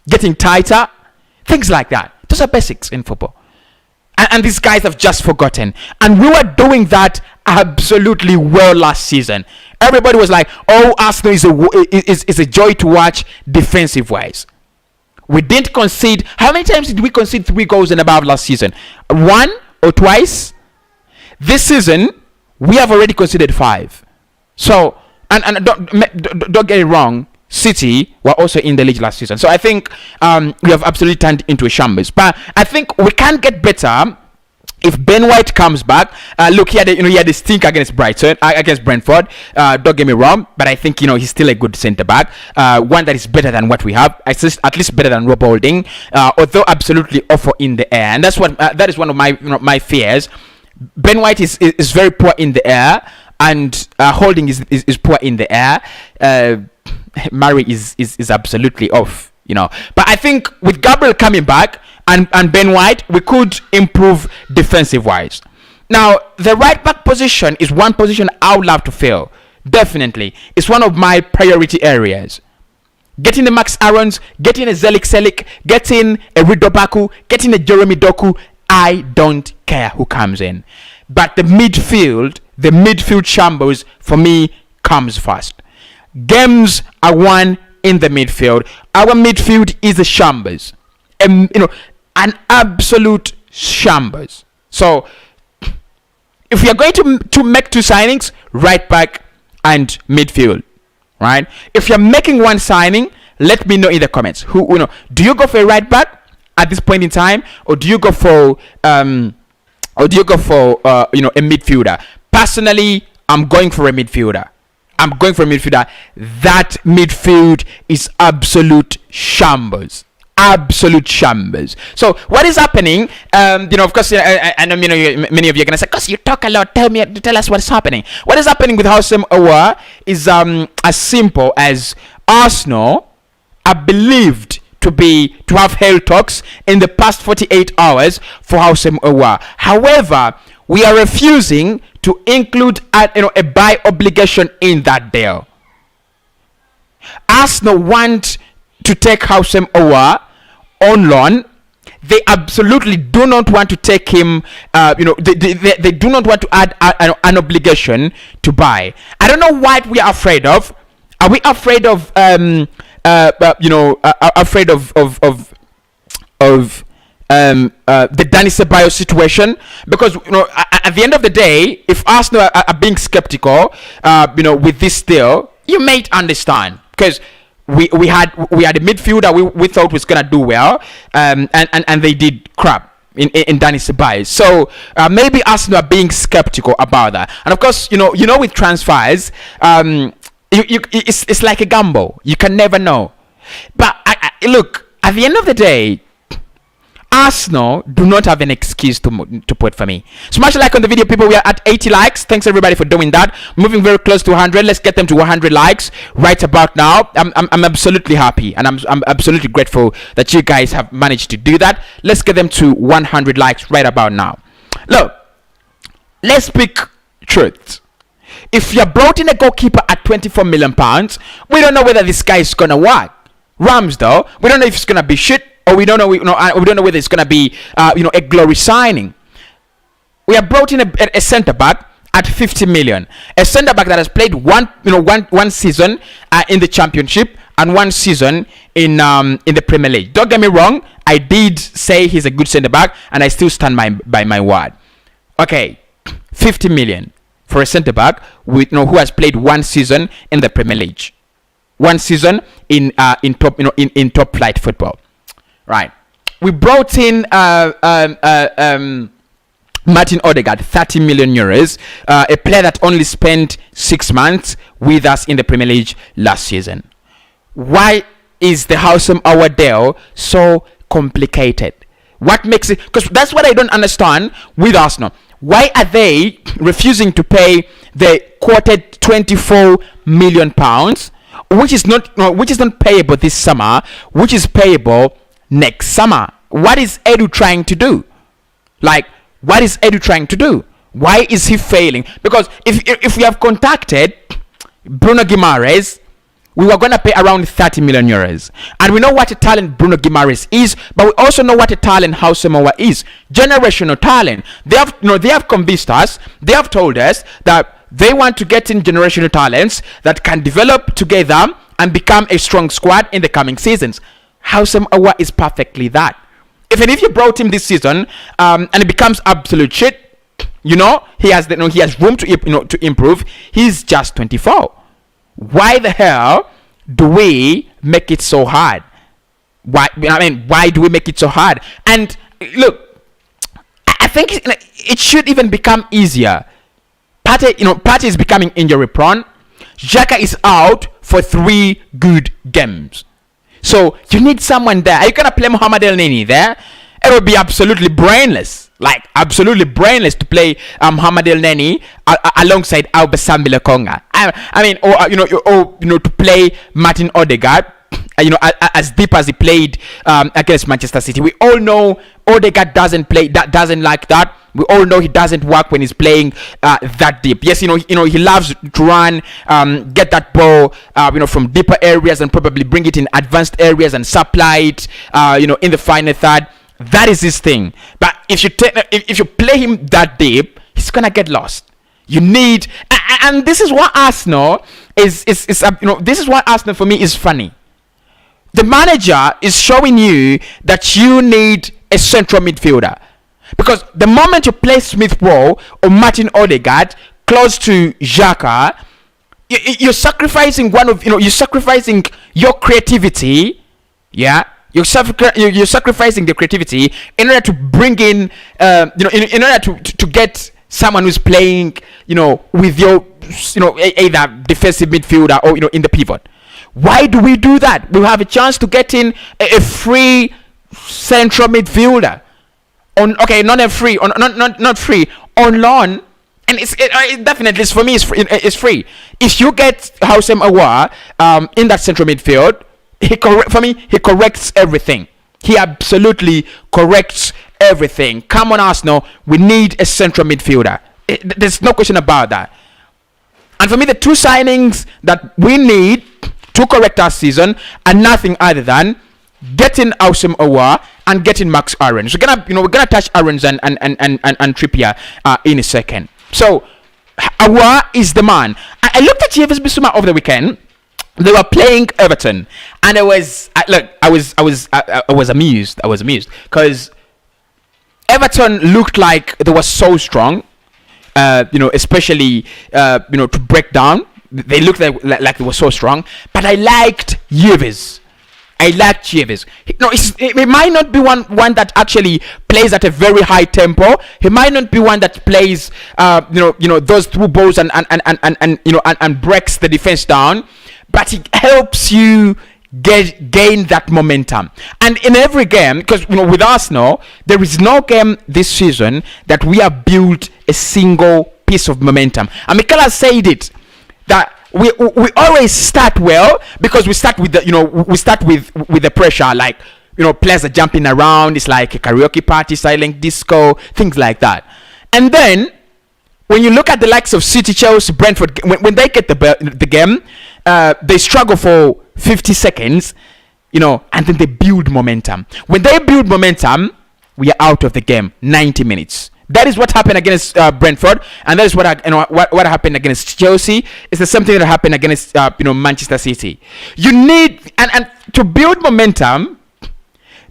getting tighter, things like that. Those are basics in football. And these guys have just forgotten. And we were doing that absolutely well last season. Everybody was like, Arsenal is a joy to watch defensive wise. We didn't concede. How many times did we concede 3 goals and above last season? 1 or twice? This season, we have already conceded 5. So, and don't get it wrong, City were also in the league last season. So I think we have absolutely turned into a shambles. But I think we can get better if Ben White comes back. Look, he had a stink against Brentford. Don't get me wrong, but I think he's still a good centre back. One that is better than what we have, at least better than Rob Holding. Although absolutely awful in the air, and that is one of my fears. Ben White is very poor in the air, and Holding is poor in the air. Murray is absolutely off, But I think with Gabriel coming back and Ben White, we could improve defensive wise. Now, the right back position is one position I would love to fill. Definitely. It's one of my priority areas. Getting a Max Aarons, getting a Zelik, getting a Ridobaku, getting a Jeremy Doku, I don't care who comes in. But the midfield shambles for me comes first. Games are won in the midfield. Our midfield is a shambles, an absolute shambles. So, if we are going to make 2 signings, right back and midfield, right? If you're making 1 signing, let me know in the comments. Do you go for a right back at this point in time, or do you go for a midfielder? Personally, I'm going for a midfielder. That midfield is absolute shambles. So what is happening? Of course, I know many of you are gonna say, "Cossy, you talk a lot. Tell us what's happening." What is happening with AOUAR is as simple as Arsenal are believed to have held talks in the past 48 hours for AOUAR. However, we are refusing to include a buy obligation in that deal. Arsenal want to take AOUAR on loan. They absolutely do not want to take him. They do not want to add an obligation to buy. I don't know what we are afraid of. Are we afraid of the Dani Ceballos situation? Because at the end of the day, if Arsenal are being skeptical, with this deal, you may understand, because we had a midfielder we thought was gonna do well, and they did crap in Dani Ceballos. So maybe Arsenal are being skeptical about that. And of course, with transfers, it's like a gamble. You can never know. But look, at the end of the day, Arsenal do not have an excuse to put for me. Smash a like on the video, people. We are at 80 likes. Thanks everybody for doing that. Moving very close to 100. Let's get them to 100 likes right about now. I'm absolutely happy, and I'm absolutely grateful that you guys have managed to do that. Let's get them to 100 likes right about now. Look, let's speak truth. If you're brought in a goalkeeper at £24 million, we don't know whether this guy is gonna work. Rams, though, we don't know if it's gonna be shit, or we don't know whether it's gonna be a glory signing. We have brought in a centre back at 50 million, a centre back that has played one season in the championship and 1 season in the Premier League. Don't get me wrong, I did say he's a good centre back, and I still stand by my word. Okay, 50 million for a centre back with who has played 1 season in the Premier League, 1 season in top in top flight football. Right. We brought in Martin Odegaard, 30 million euros, a player that only spent 6 months with us in the Premier League last season. Why is the Howsam Hour deal so complicated? What makes it? Because that's what I don't understand with Arsenal. Why are they refusing to pay the quoted 24 million pounds, which is not payable this summer, which is payable next summer? What is Edu trying to do? Like, what is Edu trying to do? Why is he failing? Because if we have contacted Bruno Guimaraes, we were going to pay around 30 million euros. And we know what a talent Bruno Guimaraes is, but we also know what a talent Howsam Hour is. Generational talent. They have convinced us, they have told us that they want to get in generational talents that can develop together and become a strong squad in the coming seasons. Howsam Hour is perfectly that. Even if you brought him this season and it becomes absolute shit, he has room to improve. He's just 24. Why the hell do we make it so hard? Why do we make it so hard? And look, I think it should even become easier. Partey is becoming injury prone. Xhaka is out for 3 good games. So you need someone there. Are you gonna play Mohamed El Neni there? It would be absolutely brainless. Like absolutely brainless to play Mohamed El Neni alongside Albasam Bilakonga. To play Martin Odegaard, as deep as he played against Manchester City. We all know Odegaard doesn't like that. We all know he doesn't work when he's playing that deep. Yes, he loves to run, get that ball, from deeper areas and probably bring it in advanced areas and supply it, in the final third. That is his thing. But if you play him that deep, he's gonna get lost. You need, and this is what Arsenal is. This is what Arsenal for me is funny. The manager is showing you that you need a central midfielder, because the moment you play Smith Rowe or Martin Odegaard close to Xhaka, you're sacrificing you're sacrificing your creativity. Yeah. You're sacrificing the creativity in order to bring in, in order to get someone who's playing, with your, either defensive midfielder or, in the pivot. Why do we do that? We have a chance to get in a free central midfielder not free, on loan, and it definitely for me it's free. If you get Howsam Hour in that central midfield, he corrects everything. He absolutely corrects everything. Come on, Arsenal, we need a central midfielder. There's no question about that. And for me, the 2 signings that we need to correct our season are nothing other than getting Howsam Hour and getting Max Aarons. We're gonna touch Aarons and Trippier in a second. So Aouar is the man. I looked at Yves Bissouma over the weekend. They were playing Everton, and I was amused. I was amused because Everton looked like they were so strong. Especially to break down. They looked like they were so strong. But I liked Yves. He might not be one that actually plays at a very high tempo. He might not be one that plays those through balls and breaks the defense down. But it helps you gain that momentum. And in every game, because with Arsenal, there is no game this season that we have built a single piece of momentum. And Mikel has said it, that we always start well because we start with the pressure, like players are jumping around. It's like a karaoke party, silent disco, things like that. And then when you look at the likes of City, Chelsea, Brentford, when they get the game, they struggle for 50 seconds, and then they build momentum. When they build momentum, we are out of the game 90 minutes That is what happened against Brentford, and that is what what happened against Chelsea. It's the same thing that happened against Manchester City. You need and to build momentum.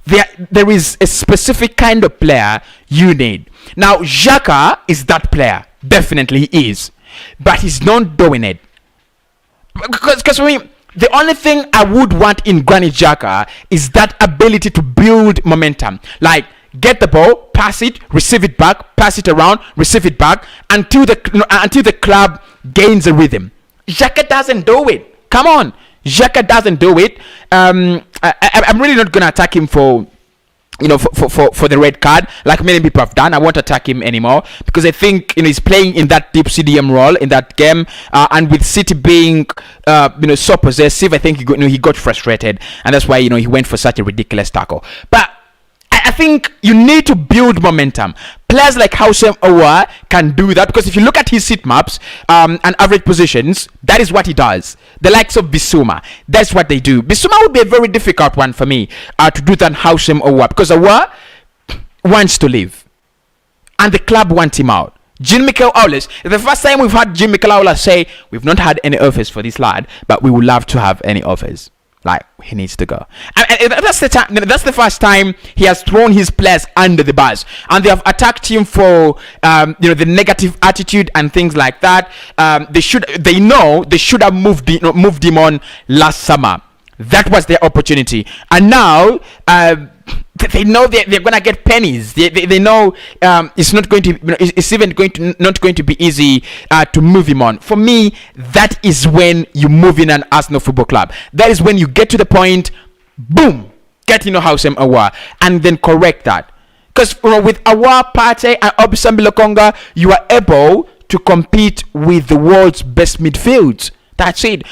There is a specific kind of player you need. Now, Xhaka is that player. Definitely he is, but he's not doing it. Because for me, the only thing I would want in Granit Xhaka is that ability to build momentum, like. Get the ball, pass it, receive it back, pass it around, receive it back until the club gains a rhythm. Xhaka doesn't do it. Come on, Xhaka doesn't do it. I'm really not gonna attack him for the red card like many people have done. I won't attack him anymore because I think he's playing in that deep CDM role in that game, and with City being so possessive, I think he got frustrated, and that's why he went for such a ridiculous tackle. But I think you need to build momentum. Players like AOUAR can do that because if you look at his heat maps and average positions, that is what he does. The likes of Bissouma, that's what they do. Bissouma would be a very difficult one for me to do than AOUAR because AOUAR wants to leave and the club wants him out. Jean-Michel Aulas, the first time we've had Jean-Michel Aulas say, we've not had any offers for this lad, but we would love to have any offers. Like, he needs to go. And that's the time. That's the first time he has thrown his players under the bus, and they have attacked him for the negative attitude and things like that. They should have moved him on last summer. That was their opportunity, and now they know they're gonna get pennies. They know it's not going to. It's even not going to be easy to move him on. For me, that is when you move in an Arsenal Football Club. That is when you get to the point, boom, get AOUAR, and then correct that. Because with AOUAR, Partey, and Obisambi Lokonga, you are able to compete with the world's best midfields. That's it.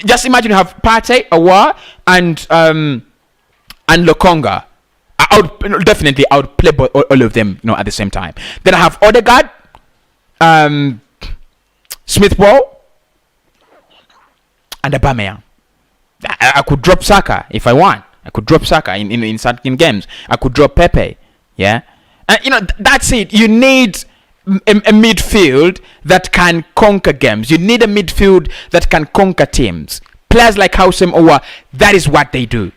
Just imagine you have Partey, AOUAR, and Lokonga. I would play all of them, at the same time. Then I have Odegaard, Smith Rowe, and Aubameyang. I could drop Saka if I want. I could drop Saka in certain games. I could drop Pepe. Yeah, and that's it. You need a midfield that can conquer games. You need a midfield that can conquer teams. Players like AOUAR, that is what they do.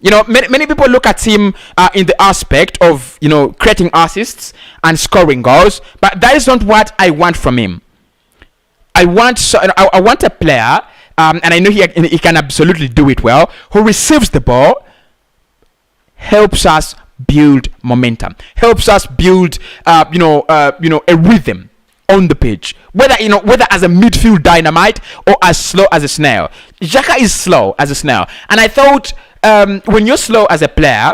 Many people look at him in the aspect of creating assists and scoring goals, but that is not what I want from him. I want a player, and I know he can absolutely do it well, who receives the ball, helps us build momentum, helps us build a rhythm on the pitch, whether as a midfield dynamite or as slow as a snail. Xhaka is slow as a snail, and I thought when you're slow as a player,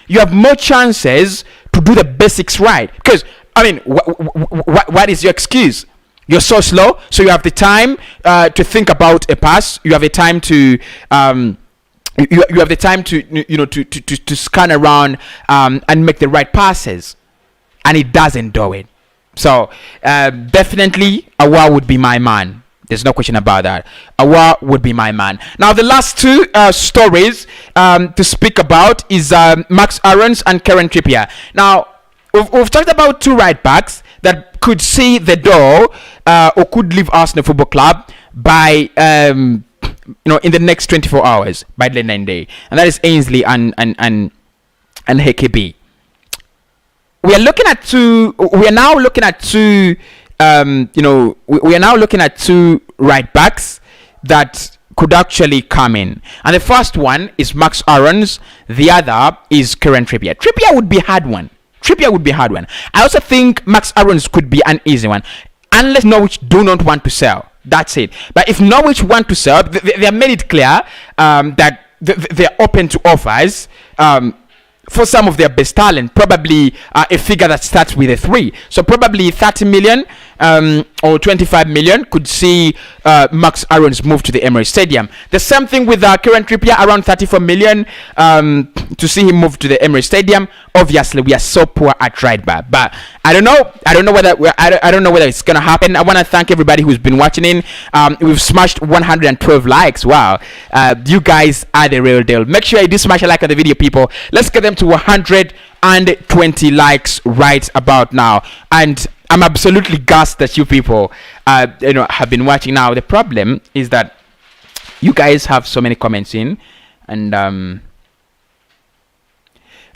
you have more chances to do the basics right. Because what is your excuse? You're so slow, so you have the time to think about a pass. You have the time to you have the time to to scan around and make the right passes, and it doesn't do it. So definitely AOUAR would be my man. There's no question about that. AOUAR would be my man. Now the last two stories to speak about is Max Aarons and Kieran Trippier. Now we've talked about two right backs that could see the door or could leave Arsenal Football Club by in the next 24 hours, by the deadline day, and that is Ainsley and hakimi. We are now looking at two right backs that could actually come in, and the first one is Max Aarons, the other is Kieran Trippier. Trippier would be a hard one. I also think Max Aarons could be an easy one, unless Norwich do not want to sell. That's it. But if Norwich want to sell, they have made it clear that they're open to offers for some of their best talent. Probably a figure that starts with a 3. So probably 30 million or 25 million could see Max Aarons move to the Emirates Stadium. The same thing with Kieran Trippier, around 34 million to see him move to the Emirates Stadium. Obviously, we are so poor at right back, but I don't know whether I don't know whether it's gonna happen. I want to thank everybody who's been watching in. We've smashed 112 likes. Wow, you guys are the real deal. Make sure you do smash a like on the video, people. Let's get them to 120 likes right about now. And I'm absolutely gassed that you people have been watching now. The problem is that you guys have so many comments in, and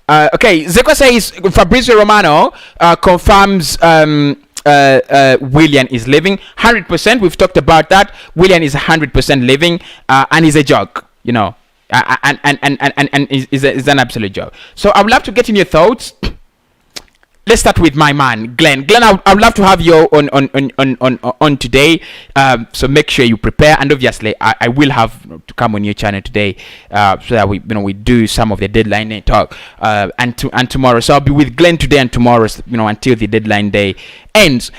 okay, Zeko says Fabrizio Romano confirms Willian is leaving. 100%. We've talked about that. Willian is 100% leaving, and he's a joke, you know, and is an absolute joke. So I would love to get in your thoughts. Let's start with my man, Glenn. Glenn, I would love to have you on today. So make sure you prepare, and obviously I will have to come on your channel today, so that we do some of the deadline day talk, and tomorrow. So I'll be with Glenn today and tomorrow, until the deadline day ends.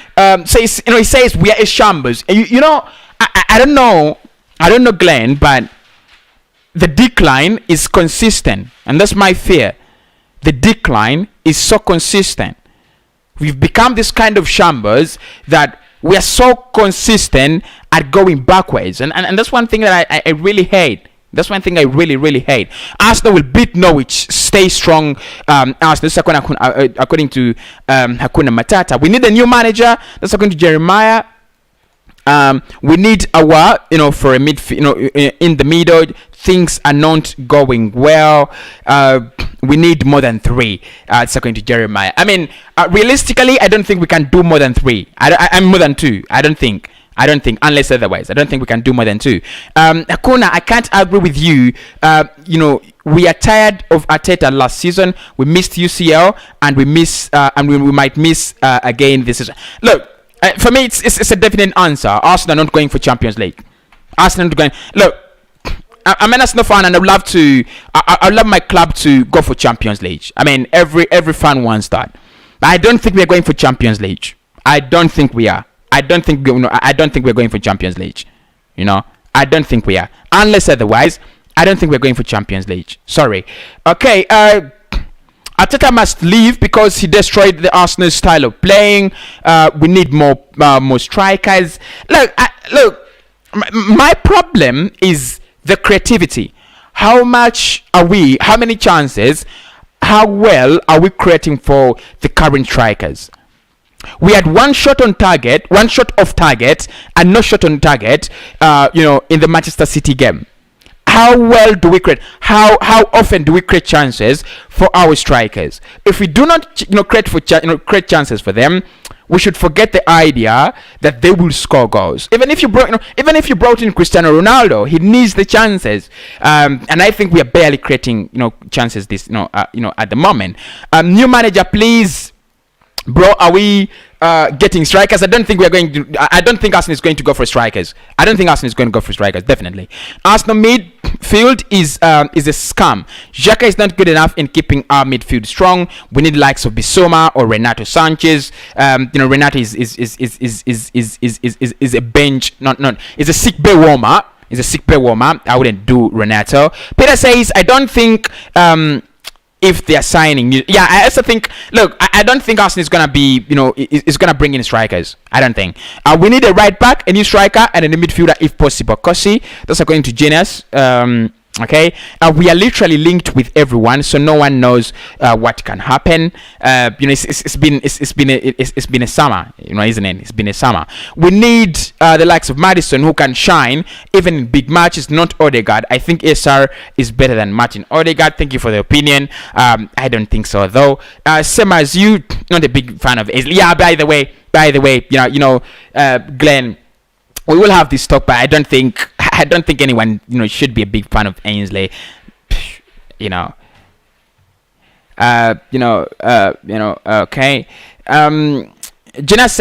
Says he says we are a shambles. I don't know, Glenn, but the decline is consistent, and that's my fear. The decline is so consistent. We've become this kind of shambles that we are so consistent at going backwards, and that's one thing that I really hate. That's one thing I really hate. Arsenal will beat Norwich. Stay strong, Arsenal. According to Hakuna Matata. We need a new manager. That's according to Jeremiah. We need AOUAR, for a midfield, in the middle. Things are not going well. We need more than 3. It's according to Jeremiah. I mean, realistically, I don't think we can do more than 3. I'm more than 2. I don't think, unless otherwise. I don't think we can do more than 2. Hakuna, I can't agree with you. We are tired of Arteta last season. We missed UCL, and we might miss again this season. Look. For me, it's a definite answer. Arsenal are not going for Champions League. Arsenal are not going. Look, I'm an Arsenal fan, and I love my club to go for Champions League. I mean, every fan wants that. But I don't think we're going for Champions League. I don't think we are. I don't think we're going for Champions League. I don't think we are. Unless otherwise, I don't think we're going for Champions League. Sorry. Okay. Arteta must leave because he destroyed the Arsenal style of playing. We need more strikers. Look, my problem is the creativity. How many chances, how well are we creating for the current strikers? We had one shot off target, and no shot on target, in the Manchester City game. How well do we create? How often do we create chances for our strikers? If we do not, create chances for them, we should forget the idea that they will score goals. Even if you brought in Cristiano Ronaldo, he needs the chances, and I think we are barely creating, chances at the moment. New manager, please. Bro, are we getting strikers? I don't think Arsenal is going to go for strikers. Definitely. Arsenal midfield is a scam. Xhaka is not good enough in keeping our midfield strong. We need likes of Bissouma or Renato Sanchez. Renato is a bench, is a sick bay warmer. I wouldn't do Renato. Peter says, I don't think if they are signing, I also think. Look, I don't think Arsenal is gonna be, is gonna bring in strikers. I don't think. We need a right back, a new striker, and a midfielder if possible. Cossy, that's according to Genius. Okay, we are literally linked with everyone, so no one knows what can happen. It's been a summer, isn't it? It's been a summer. We need the likes of Maddison who can shine even in big matches. Not Odegaard. I think SR is better than Martin Odegaard. Thank you for the opinion. I don't think so though. Same as you, not a big fan of Ainsley. Yeah. By the way, Glenn. We will have this talk, but I don't think anyone should be a big fan of Ainsley. Okay.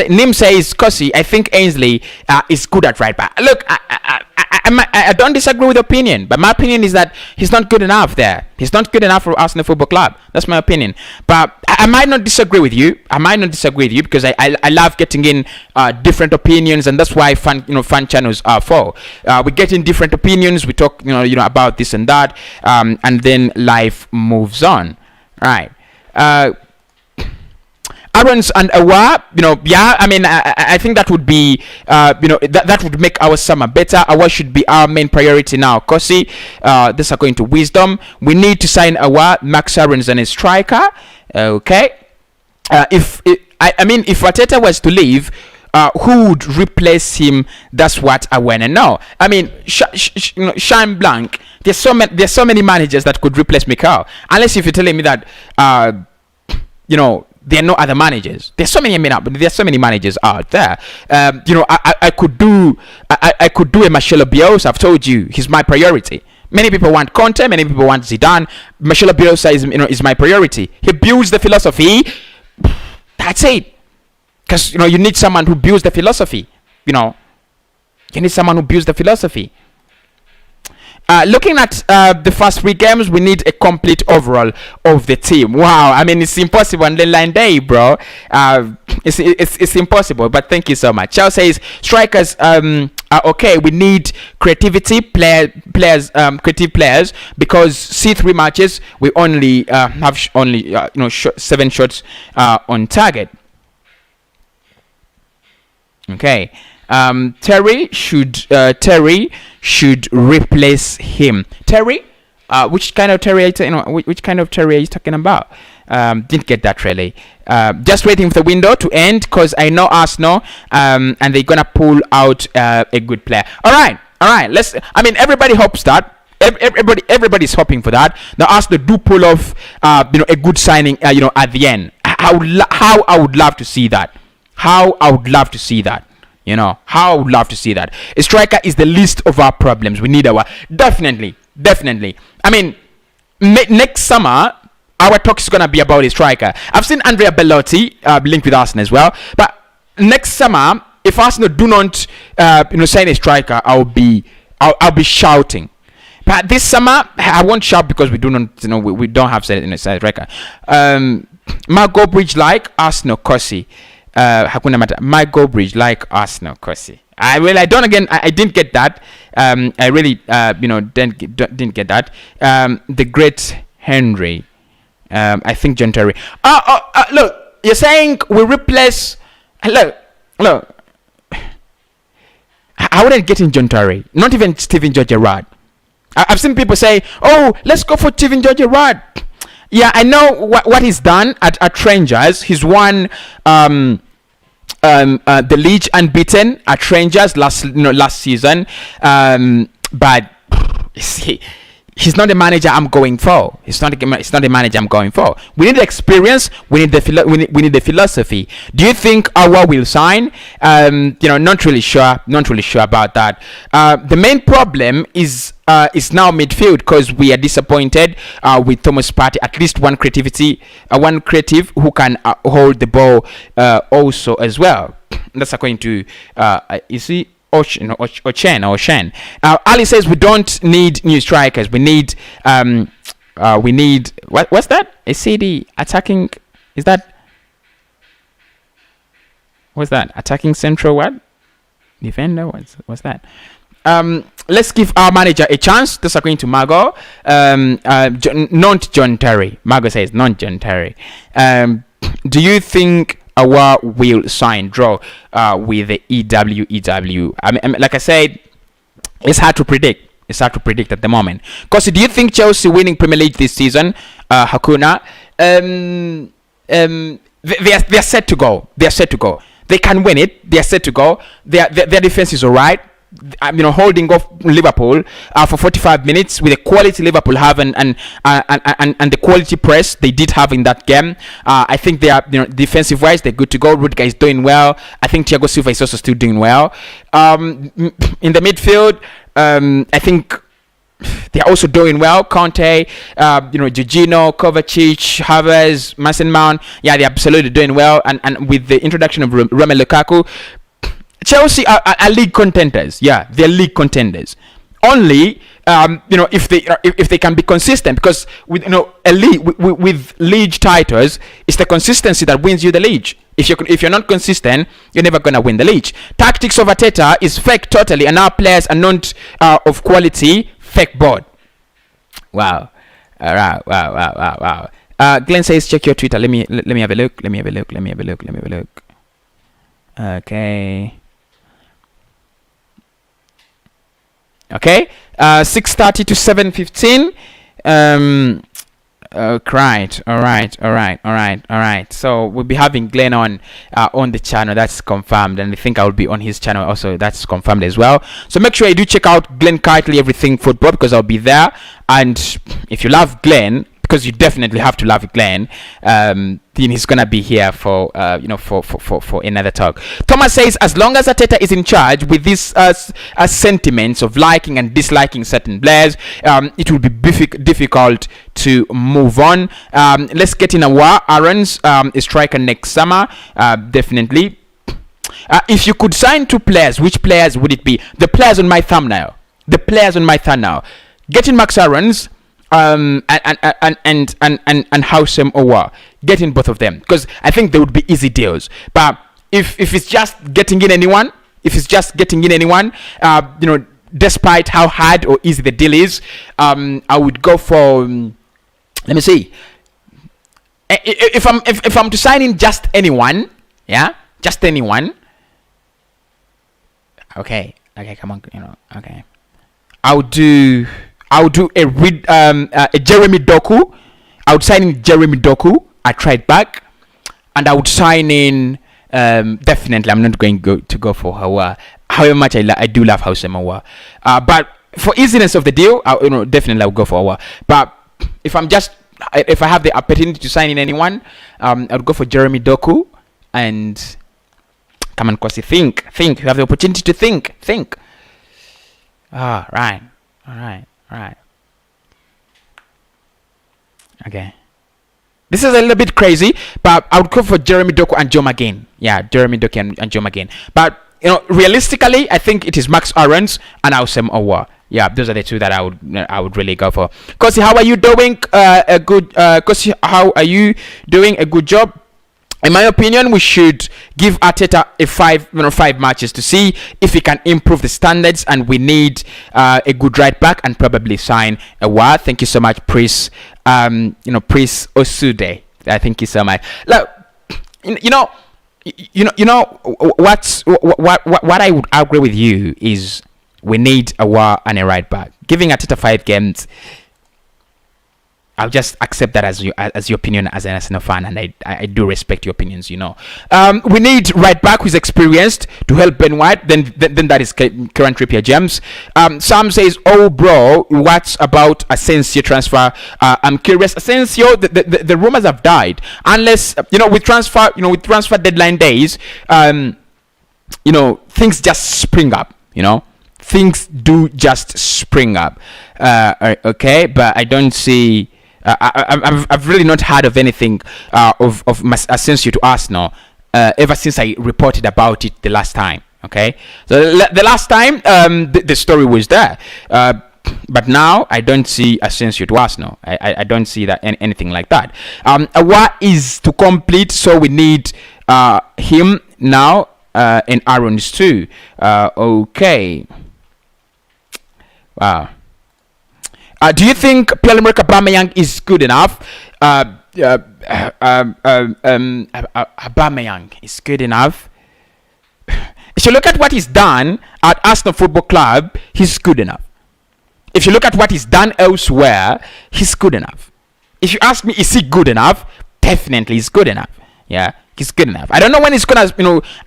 Nim says, Cossy, I think Ainsley is good at right back. Look, I don't disagree with your opinion, but my opinion is that he's not good enough there. He's not good enough for Arsenal Football Club. That's my opinion. But I might not disagree with you. Because I love getting in different opinions, and that's why fan channels are for. We get in different opinions. We talk about this and that, and then life moves on. Right. AARONS and AOUAR, I think that would be, that would make our summer better. AOUAR should be our main priority now. Cossy, this are going to wisdom. We need to sign AOUAR, Max AARONS and a striker. Okay. If Arteta was to leave, who would replace him? That's what I want to know. Shine blank. There's so many managers that could replace Mikel. Unless if you're telling me that, there are no other managers. There's so many managers out there. I could do a Marcelo Bielsa. I've told you, he's my priority. Many people want Conte. Many people want Zidane. Marcelo Bielsa is my priority. He builds the philosophy. That's it. Because you need someone who builds the philosophy. You need someone who builds the philosophy. Looking at the first 3 games, we need a complete overall of the team. Wow, it's impossible on deadline day, bro. It's impossible, but thank you so much. Charles says strikers are okay. We need creative players, because C3 matches we only have 7 shots on target. Okay. Terry should replace him. Terry, which kind of Terry are you talking about? Didn't get that really. Just waiting for the window to end, because I know Arsenal, and they're gonna pull out a good player. All right. Everybody hopes that. Everybody's hoping for that. Now Arsenal do pull off, a good signing, at the end. How I would love to see that. How I would love to see that. A striker is the least of our problems. We need definitely. Next summer, our talk is gonna be about a striker. I've seen Andrea Bellotti linked with Arsenal as well. But next summer, if Arsenal do not, sign a striker, I'll be shouting. But this summer, I won't shout because we do not, we don't have a striker. Margot Bridge like Arsenal, Cossy. Hakuna Mata. My go bridge like Arsenal, Cossy. I didn't get that. I really didn't get that. The great Henry. I think John Terry. Look, you're saying we replace. Look. I wouldn't get in John Terry. Not even Steven Gerrard. I've seen people say, "Oh, let's go for Steven Gerrard." Yeah, I know what he's done at Rangers. He's won the league unbeaten at Rangers last season. But he's not the manager I'm going for. It's not the manager I'm going for. We need the experience. We need the philosophy. Do you think AOUAR will sign? Not really sure. Not really sure about that. The main problem is now midfield, because we are disappointed with Thomas Partey. At least one creative who can hold the ball also as well. That's according to you see. Ochen. Ali says we don't need new strikers. We need what's that? A CD attacking. Is that? What's that? Attacking central what? Defender. What's that? Let's give our manager a chance. That's according to Margot. Not John Terry. Margot says not John Terry. Do you think AOUAR will sign draw with the EW? Like I said, it's hard to predict. At the moment. Because do you think Chelsea winning Premier League this season, Hakuna? They're set to go. They can win it. They're set to go. Their defense is alright. Holding off Liverpool for 45 minutes with the quality Liverpool have and the quality press they did have in that game. I think they are, defensive wise, they're good to go. Rudiger is doing well. I think Thiago Silva is also still doing well. In the midfield, I think they're also doing well. Conte, Jorginho, Kovacic, Havertz, Mason Mount. Yeah, they're absolutely doing well. And with the introduction of Romelu Lukaku, Chelsea are league contenders. Yeah, they're league contenders. only if they can be consistent, because with with league titles, it's the consistency that wins you the league. If you're not consistent, you're never gonna win the league. Tactics of Arteta is fake totally, and our players are not of quality. Fake board. Wow. Wow. Glenn says check your Twitter. Let me have a look. Let me have a look. Okay. 6:30 to 7:15. Right. All right. So we'll be having Glenn on the channel. That's confirmed, and I think I will be on his channel also. That's confirmed as well. So make sure you do check out Glenn Kirtley Everything Football, because I'll be there. And if you love Glenn, because you definitely have to love Glenn, then he's gonna be here for another talk. Thomas says, as long as Arteta is in charge with these sentiments of liking and disliking certain players, it will be difficult to move on. Let's get in AOUAR. AARONS is striker next summer, definitely. If you could sign 2 players, which players would it be? The players on my thumbnail. Getting Max AARONS and Houssem AOUAR. Getting both of them, because I think they would be easy deals. But if it's just getting in anyone, despite how hard or easy the deal is, I would go for let me see. If I'm to sign in just anyone, just anyone. Okay, come on, okay. I'll do a Jeremy Doku. I would sign in Jeremy Doku. I tried back, and I would sign in. Definitely, I'm not going to go for AOUAR. However much I do love Houssem AOUAR, but for easiness of the deal, definitely I would go for AOUAR. But if I have the opportunity to sign in anyone, I would go for Jeremy Doku. And come on, Cossy, think. You have the opportunity to think. All right. Okay. This is a little bit crazy, but I would go for Jeremy Doku and Joe McGinn. Yeah, Jeremy Doku and Joe McGinn. But realistically, I think it is Max AARONS and Houssem AOUAR. Yeah, those are the 2 that I would really go for. Cossy, how are you doing? Cossy, how are you doing? A good job. In my opinion, we should give Arteta a 5 matches to see if he can improve the standards, and we need a good right back and probably sign AOUAR. Thank you so much, Pris. Pris Osude. Thank you so much. Look, what I would agree with you is we need AOUAR and a right back. Giving Arteta 5 games, I'll just accept that as your opinion as an Arsenal fan, and I do respect your opinions. We need right back who's experienced to help Ben White. Then that is Kieran Trippier James. Sam says, "Oh, bro, what's about Asensio transfer? I'm curious. Asensio, the rumors have died. Unless with transfer deadline days, things just spring up. Things do just spring up. Okay, but I don't see." I've really not heard of anything of Asensio to Arsenal ever since I reported about it the last time. Okay, so the last time the story was there, but now I don't see Asensio to Arsenal. I don't see that anything like that. AOUAR is to complete, so we need him now and AARONS too. Okay. Wow. Do you think Pierre-Emerick Aubameyang is good enough? Aubameyang is good enough. If you look at what he's done at Arsenal Football Club, he's good enough. If you look at what he's done elsewhere, he's good enough. If you ask me, is he good enough? Definitely, he's good enough. Yeah, he's good enough. I don't know when he's gonna,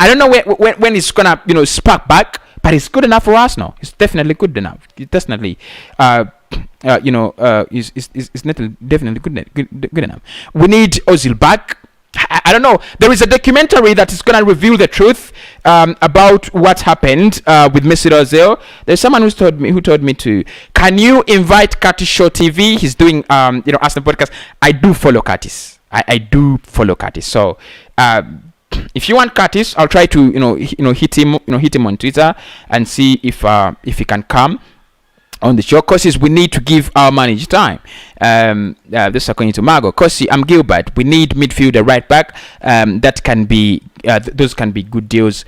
I don't know when he's gonna, spark back, but he's good enough for Arsenal. He's definitely good enough. He's definitely. Is definitely good enough. We need Ozil back. I don't know. There is a documentary that is gonna reveal the truth about what happened with Mesut Ozil. There's someone who told me to. Can you invite Curtis Show TV? He's doing Arsenal podcast. I do follow Curtis. I do follow Curtis. So if you want Curtis, I'll try to hit him on Twitter and see if he can come. on the show. Cossy, we need to give our manager time. This is according to Margot. Cossy, I'm Gilbert. We need midfielder, right back. That can be those can be good deals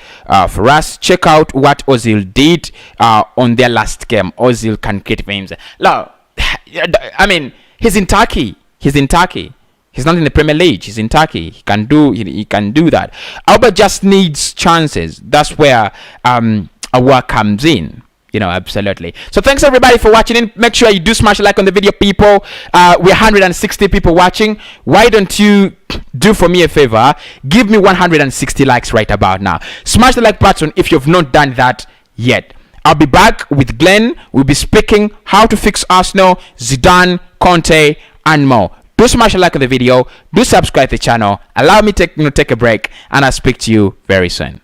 for us. Check out what Ozil did on their last game. Ozil can create games. Now, I mean, he's in Turkey. He's not in the Premier League. He's in Turkey. He can do that. Albert just needs chances. That's where AOUAR comes in. Absolutely. So thanks everybody for watching in. Make sure you do smash a like on the video, people. We're 160 people watching. Why don't you do for me a favor? Give me 160 likes right about now. Smash the like button if you've not done that yet. I'll be back with Glenn. We'll be speaking how to fix Arsenal, Zidane, Conte, and more. Do smash a like on the video. Do subscribe to the channel. Allow me to take a break, and I'll speak to you very soon.